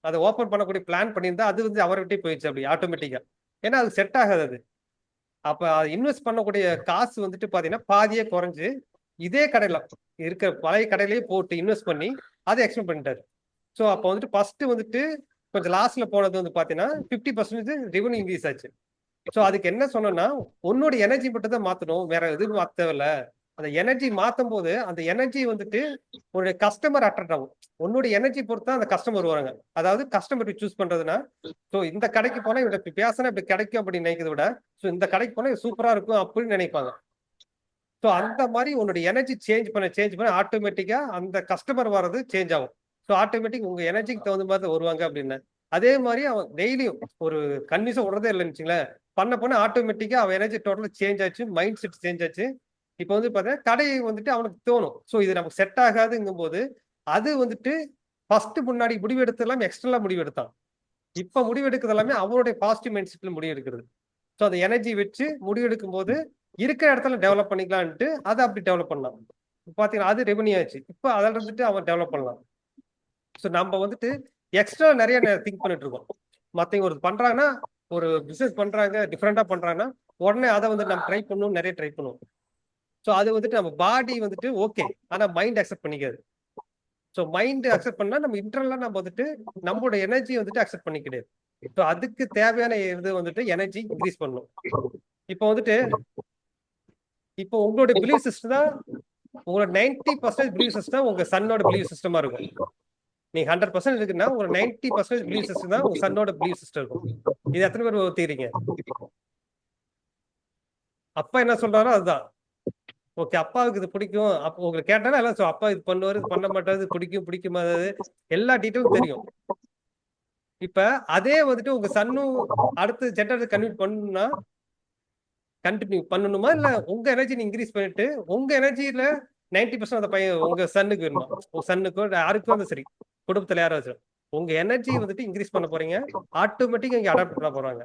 அதை ஓப்பன் பண்ணக்கூடிய பிளான் பண்ணியிருந்தா அது வந்து அவர் விட்டே போயிடுச்சு அப்படி ஆட்டோமேட்டிக்கா. ஏன்னா அது செட் ஆகாது. அது அப்ப இன்வெஸ்ட் பண்ணக்கூடிய காசு வந்துட்டு பாத்தீங்கன்னா பாதியே குறைஞ்சு இதே கடையில இருக்கிற பழைய கடையிலேயே போட்டு இன்வெஸ்ட் பண்ணி அதை எக்ஸ்பெண்ட் பண்ணிட்டாரு. ஸோ அப்போ வந்துட்டு ஃபர்ஸ்ட் வந்துட்டு கொஞ்சம் லாஸ்ட்ல போனது வந்து பாத்தீங்கன்னா 50% ரெவன்யூ இன்க்ரீஸ் ஆச்சு. ஸோ அதுக்கு என்ன சொன்னோம்னா, உன்னோட எனர்ஜி மட்டும் தான் மாத்தணும், வேற எதுவும் மாத்த தேவையில்ல. அந்த எனர்ஜி மாத்தும் போது அந்த எனர்ஜி வந்துட்டு ஒரு கஸ்டமர் அட்ராக்ட் ஆகும். உன்னோட எனர்ஜி பொறுத்து தான் அந்த கஸ்டமர் வருவாங்க. அதாவது கஸ்டமர் சூஸ் பண்றதுன்னா, ஸோ இந்த கடைக்கு போனா இவங்க இப்படி பேசினா இப்படி கிடைக்கும் அப்படின்னு நினைக்கிறத விட, ஸோ இந்த கடைக்கு போனா சூப்பரா இருக்கும் அப்படின்னு நினைப்பாங்க. ஸோ அந்த மாதிரி உன்னோட எனர்ஜி சேஞ்ச் பண்ண ஆட்டோமேட்டிக்கா அந்த கஸ்டமர் வர்றது சேஞ்ச் ஆகும். ஸோ ஆட்டோமேட்டிக் உங்க எனர்ஜிக்கு தகுந்த மாதிரி வருவாங்க அப்படின்னு. அதே மாதிரி அவன் டெய்லியும் ஒரு கன்வியூஸா விடுறதே இல்லைன்னு வச்சுங்களேன், பண்ண ஆட்டோமேட்டிக்கா அவன் எனர்ஜி டோட்டலா சேஞ்ச் ஆச்சு, மைண்ட் செட் சேஞ்ச் ஆச்சு. இப்போ வந்து பார்த்தீங்கன்னா கடை வந்துட்டு அவனுக்கு தோணும், ஸோ இது நமக்கு செட் ஆகாதுங்கும் போது அது வந்துட்டு ஃபர்ஸ்ட் முன்னாடி முடிவு எடுத்து எல்லாமே எக்ஸ்டர்னலா முடிவு எடுத்தான். இப்ப முடிவு எடுக்கிறது எல்லாமே அவனுடைய பாசிட்டிவ் மைண்ட் செட்ல முடிவு எடுக்கிறது. ஸோ அந்த எனர்ஜி வச்சு முடிவு எடுக்கும் போது இருக்கிற இடத்துல டெவலப் பண்ணிக்கலான்ட்டு அதை அப்படி டெவலப் பண்ணலாம். பாத்தீங்கன்னா அது ரெவன்யூ ஆச்சு. இப்போ அதில் இருந்துட்டு அவன் டெவலப் பண்ணலாம். ஸோ நம்ம வந்துட்டு எக்ஸ்ட்ரா நிறைய திங்க் பண்ணிட்டு இருக்கோம். மற்றவங்க ஒரு பண்றாங்கன்னா, ஒரு பிசினஸ் பண்றாங்க டிஃப்ரெண்டா பண்றாங்கன்னா உடனே அதை வந்து நம்ம ட்ரை பண்ணணும், நிறைய ட்ரை பண்ணுவோம். ஸோ அது வந்துட்டு நம்ம பாடி வந்துட்டு ஓகே, ஆனா மைண்ட் அக்செப்ட் பண்ணிக்காது. ஸோ மைண்ட் அக்செப்ட் பண்ணா நம்ம இன்டர்னலா நம்ம வந்துட்டு நம்மளோட எனர்ஜி வந்துட்டு அக்செப்ட் பண்ணி கிடையாது. ஸோ அதுக்கு தேவையான இது வந்துட்டு எனர்ஜி இன்க்ரீஸ் பண்ணணும். இப்போ வந்துட்டு இப்போ உங்களோட பிலீவ் சிஸ்டம் தான், உங்களோட 90% பிலீவ் சிஸ்டம் உங்க சன்னோட பிலீவ் சிஸ்டமா இருக்கும். நீங்க 100% இருக்குன்னா உங்க 90% பிலீவ் சிஸ்டம் தான் உங்க சன்னோட பிலீவ் சிஸ்டம் இருக்கும். இது எத்தனை பேர் ஒத்துக்கிறீங்க? அப்பா என்ன சொல்றாரோ அதுதான். ஓகே, அப்பாவுக்கு இது பிடிக்கும், அப்போ உங்களுக்கு கேட்டாலும் எல்லாம் அப்பா இது பண்ணுவாரு, இது பண்ண மாட்டாரு, பிடிக்கும் பிடிக்குமாது எல்லா டீட்டெயிலும் தெரியும். இப்ப அதே வந்துட்டு உங்க சன்னும் அடுத்த ஜென்ரேஷன் கண்டினியூ பண்ணணுமா, இல்ல உங்க எனர்ஜி இன்க்ரீஸ் பண்ணிட்டு உங்க எனர்ஜியில 90% அந்த பையன் உங்க சன்னுக்கு வேணுமா? உங்க சன்னுக்கோ யாருக்கும் வந்து சரி, குடும்பத்துல யாராச்சும் உங்க எனர்ஜி வந்துட்டு இன்க்ரீஸ் பண்ண போறீங்க, ஆட்டோமேட்டிக்கா இங்க அடாப்ட் பண்ண போறாங்க.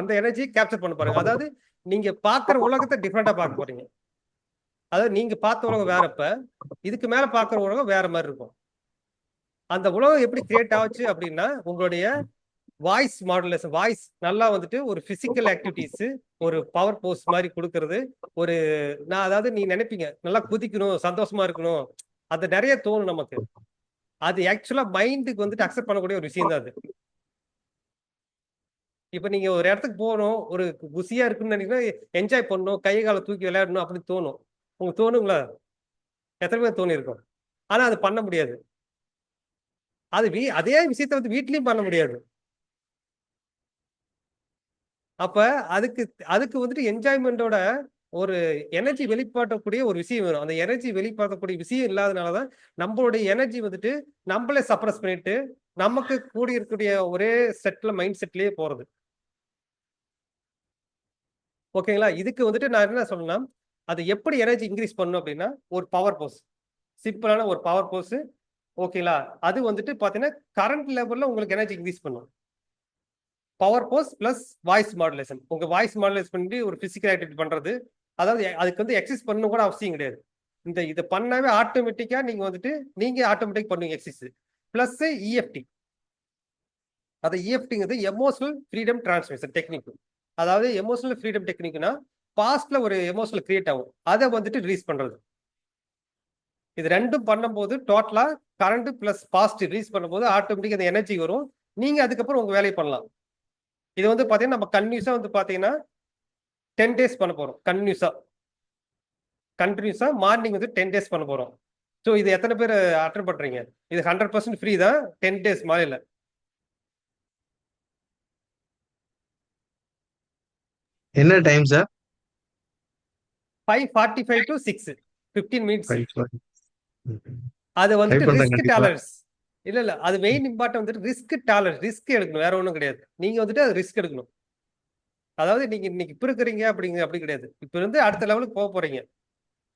அந்த எனர்ஜி கேப்சர் பண்ண போறாங்க. அதாவது நீங்க பாக்குற உலகத்தை டிஃப்ரெண்டா பார்க்க போறீங்க. அதாவது நீங்க பார்த்த உலகம் வேறப்ப இதுக்கு மேல பாக்குற உலகம் வேற மாதிரி இருக்கும். அந்த உலகம் எப்படி கிரியேட் ஆச்சு அப்படின்னா, உங்களுடைய வாய்ஸ் மாடுலேஷன், வாய்ஸ் நல்லா வந்துட்டு ஒரு பிசிக்கல் ஆக்டிவிட்டிஸ், ஒரு பவர் போஸ் மாதிரி கொடுக்கறது. ஒரு நான் அதாவது நீ நினைப்பீங்க நல்லா குதிக்கணும், சந்தோஷமா இருக்கணும், அது நிறைய தோணும் நமக்கு. அது ஆக்சுவலா மைண்டுக்கு வந்துட்டு அக்செப்ட் பண்ணக்கூடிய ஒரு விஷயம் தான் அது. இப்ப நீங்க ஒரு இடத்துக்கு போகணும், ஒரு குசியா இருக்குன்னு நினைக்கிறீங்கன்னா என்ஜாய் பண்ணணும், கை காலை தூக்கி விளையாடணும் அப்படின்னு தோணும். உங்களுக்கு தோணுங்களா? எத்தனை பேர் தோணி இருக்கும்? ஆனா அது பண்ண முடியாது. அது அதே விஷயத்த வந்து வீட்லயும் பண்ண முடியாது. அப்ப அதுக்கு வந்துட்டு என்ஜாய்மெண்டோட ஒரு எனர்ஜி வெளிப்பாட்டக்கூடிய ஒரு விஷயம் வேணும். அந்த எனர்ஜி வெளிப்பாட்டக்கூடிய விஷயம் இல்லாதனாலதான் நம்மளுடைய எனர்ஜி வந்துட்டு நம்மளே சப்ரஸ் பண்ணிட்டு நமக்கு கூடி இருக்கக்கூடிய ஒரே மைண்ட் செட்லயே போறது. ஓகேங்களா? இதுக்கு வந்துட்டு நான் என்ன சொல்லணும்னா, அது எப்படி எனர்ஜி இன்க்ரீஸ் பண்ணணும் அப்படின்னா, ஒரு பவர் போஸ், சிம்பிளான ஒரு பவர் போஸ். ஓகேங்களா? அது வந்துட்டு பாத்தீங்கன்னா கரண்ட் லெவல்ல உங்களுக்கு எனர்ஜி இன்க்ரீஸ் பண்ணும். Power pose plus voice modulation. உங்க வாய்ஸ் மாடுலேஷன் பண்ணி ஒரு பிசிக்கல் ஆக்டிவிட்டி பண்றது. அதாவது அதுக்கு வந்து எக்ஸசைஸ் பண்ணணும் கூட அவசியம் கிடையாது. இதை பண்ணாவே ஆட்டோமேட்டிக்கா நீங்க ஆட்டோமேட்டிக் பண்ணுவீங்க எக்ஸசைஸ். Plus EFT. அது இஎஃப்டிங்கிறது எமோஷனல் ஃப்ரீடம் டிரான்ஸ்மிஷன் டெக்னிக். அதாவது எமோஷனல் ஃப்ரீடம் டெக்னிக்னா பாஸ்ட்ல ஒரு எமோஷனல் கிரியேட் ஆகும், அதை வந்துட்டு ரிலீஸ் பண்றது. இது ரெண்டும் பண்ணும்போது டோட்டலா கரண்ட் பிளஸ் பாஸ்ட் ரிலீஸ் பண்ணும்போது ஆட்டோமேட்டிக் அந்த எனர்ஜி வரும். நீங்க அதுக்கப்புறம் உங்க வேலையை பண்ணலாம். இது வந்து பாத்தீங்கன்னா நம்ம கன்வியூஸா வந்து பாத்தீங்கன்னா 10 days பண்ண போறோம் கண்டினியூஸா மார்னிங் வந்து 10 days பண்ண போறோம். ஸோ இது எத்தனை பேர் அட்டன் பண்றீங்க? இது 100% ஃப்ரீ தான், 10 days மாலையில. என்ன டைம் சார்? 5:45 to 6, 15 minutes. அது ட்ரை வந்துட்டு பண்றேன் ரிஸ்க் கண்டிப்பா. டாலரன்ஸ். இல்ல அது மெயின் இம்பார்ட்டன் வந்துட்டு ரிஸ்க் டாலரன்ஸ். ரிஸ்க் எடுக்கணும், வேற ஒன்றும் கிடையாது. நீங்க வந்துட்டு அது ரிஸ்க் எடுக்கணும். அதாவது நீங்க இன்னைக்கு இப்ப இருக்கிறீங்க அப்படி கிடையாது. இப்ப இருந்து அடுத்த லெவலுக்கு போக போறீங்க.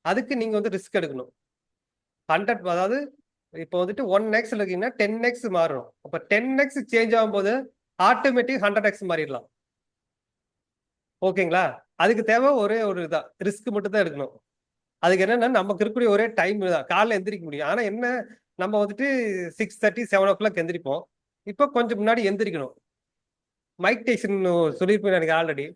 அதுக்கு நீங்க வந்து ரிஸ்க் எடுக்கணும். 100, அதாவது இப்போ வந்துட்டு 1x இருக்கீங்கன்னா 10x மாறும். அப்ப 10x சேஞ்ச் ஆகும்போது ஆட்டோமேட்டிக் 100x மாறிடலாம். ஓகேங்களா? அதுக்கு தேவை ஒரே ஒரு இதான், ரிஸ்க் மட்டும் தான் எடுக்கணும். அதுக்கு என்னன்னா நமக்கு இருக்கக்கூடிய ஒரே டைம் தான், காலைல எந்திரிக்க முடியும். ஆனா என்ன, நம்ம வந்துட்டு 6:30 7 o'clock எந்திரிப்போம். இப்போ கொஞ்சம் முன்னாடி எந்திரிக்கணும். மைக் டைசன் சொல்லியிருப்பேன் எனக்கு ஆல்ரெடி.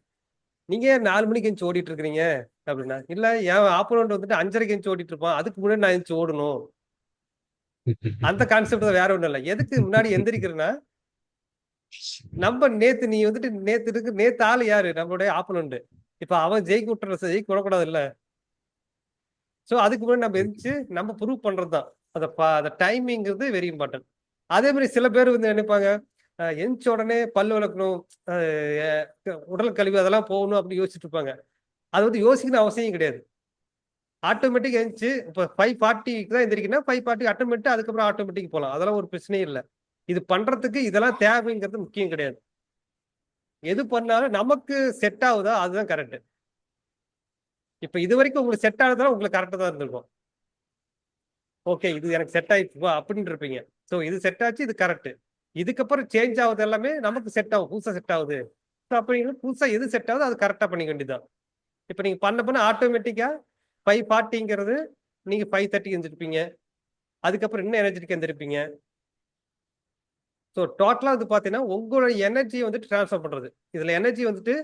நீங்க 4 மணிக்கு எந்திரிச்சு ஓடிட்டு இருக்கிறீங்க அப்படின்னா, இல்ல என் ஆப்போனண்ட் வந்துட்டு 5:30க்கு எந்திரிச்சு ஓடிட்டு இருப்பான், அதுக்கு முன்னாடி நான் எந்திரிச்சு ஓடணும். அந்த கான்செப்ட் தான், வேற ஒண்ணும் இல்லை. எதுக்கு முன்னாடி எந்திரிக்கிறேன்னா, நம்ம நீ வந்துட்டு நேத்து ஆளு யாரு? நம்மளுடைய ஆப்போனண்ட். இப்ப அவன் ஜெயிக்க விடக்கூடாது இல்ல. சோ அதுக்கு முன்னாடி நம்ம எந்திரிச்சு நம்ம ப்ரூவ் பண்றதுதான். அந்த டைமிங்கிறது வெரி இம்பார்ட்டன்ட். அதே மாதிரி சில பேர் வந்து நினைப்பாங்க, எந்திரிச்ச உடனே பல்லு விளக்கணும், உடல் கழிவு அதெல்லாம் போகணும் அப்படி யோசிச்சுட்டு இருப்பாங்க. அது வந்து யோசிக்கணும் அவசியம் கிடையாது. ஆட்டோமேட்டிக் எழுந்துச்சு. இப்போ 5:40 தான் எந்திரிக்கணும், 5:40 அட்டன் பண்ணிட்டு அதுக்கப்புறம் ஆட்டோமேட்டிக் போகலாம். அதெல்லாம் ஒரு பிரச்சனையும் இல்லை. இது பண்றதுக்கு இதெல்லாம் தேவைங்கிறது முக்கியம் கிடையாது. எது பண்ணாலும் நமக்கு செட் ஆகுதா அதுதான் கரெக்ட். இப்ப இது வரைக்கும் உங்களுக்கு செட் ஆகுதுன்னா உங்களுக்கு கரெக்டா தான் இருந்திருக்கும். ஓகே, இது எனக்கு செட் ஆயிடுச்சு அப்படின்னு இருப்பீங்க. ஸோ இது செட் ஆச்சு, இது கரெக்ட். இதுக்கப்புறம் சேஞ்ச் ஆகுது எல்லாமே நமக்கு செட் ஆகும், புதுசா செட் ஆகுது. ஸோ அப்படிங்கிறது புதுசா எது செட் ஆகுது அது கரெக்டா பண்ணிக்க வேண்டியதுதான். இப்போ நீங்க பண்ண ஆட்டோமேட்டிக்கா 5:40ங்கிறது நீங்க 5:30 எழுந்திருப்பீங்க. அதுக்கப்புறம் இன்னும் எனர்ஜெட்டிக் எழுந்திருப்பீங்க. ஸோ டோட்டலா வந்து பாத்தீங்கன்னா உங்களோட எனர்ஜியை வந்துட்டு டிரான்ஸ்ஃபர் பண்றது. இதுல எனர்ஜி வந்துட்டு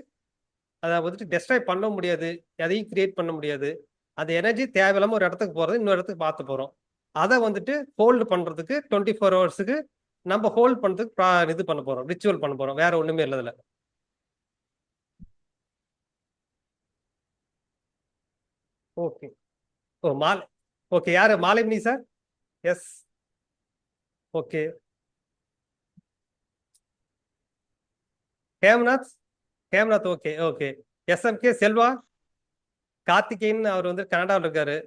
அதை வந்துட்டு டெஸ்ட்ராய் பண்ண முடியாது, எதையும் கிரியேட் பண்ண முடியாது. அந்த எனர்ஜி தேவையில்லாம ஒரு இடத்துக்கு போறது, இன்னொரு இடத்துக்கு பார்த்து போறோம். அதை வந்துட்டு ஹோல்டு பண்றதுக்கு 24 ஹவர்ஸுக்கு நம்ம ஹோல்ட் பண்றதுக்கு இது பண்ண போறோம், ரிச்சுவல் பண்ண போறோம். வேற ஒண்ணுமே இல்லை இதுல. ஓகே. ஓ மாலை. ஓகே, யாரு? Malini sir. Yes. Okay. Hemnath. Okay okay. SMK Selva. Karthikeyan, அவர் வந்து கனடாவில் இருக்காரு.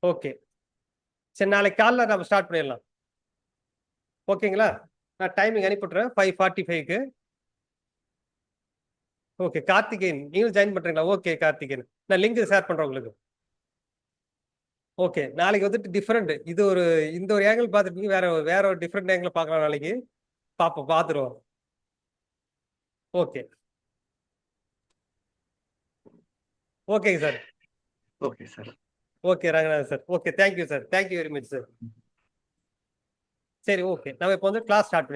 ஓகே, சரி நாளைக்கு காலைல நம்ம ஸ்டார்ட் பண்ணிடலாம். ஓகேங்களா? நான் டைமிங் அனுப்பிவிட்றேன் 5:45க்கு. ஓகே, கார்த்திகேயன் நீங்களும் ஜாயின் பண்றீங்களா? ஓகே கார்த்திகேயன், நான் லிங்க் ஷேர் பண்றேன் உங்களுக்கு. ஓகே, நாளைக்கு வந்துட்டு டிஃப்ரெண்ட், இந்த ஒரு ஆங்கிள் பார்த்துருப்பீங்க, வேற ஒரு டிஃப்ரெண்ட் ஆங்கிள் பார்க்கலாம் நாளைக்கு. பார்த்துருவோம். ஓகே ஓகேங்க sir. Okay sir. Okay Ranganathan sir. Okay, thank you sir, thank you very much sir. சரி ஓகே, நம்ம இப்போ வந்து கிளாஸ் ஸ்டார்ட் பண்ணிடலாம்.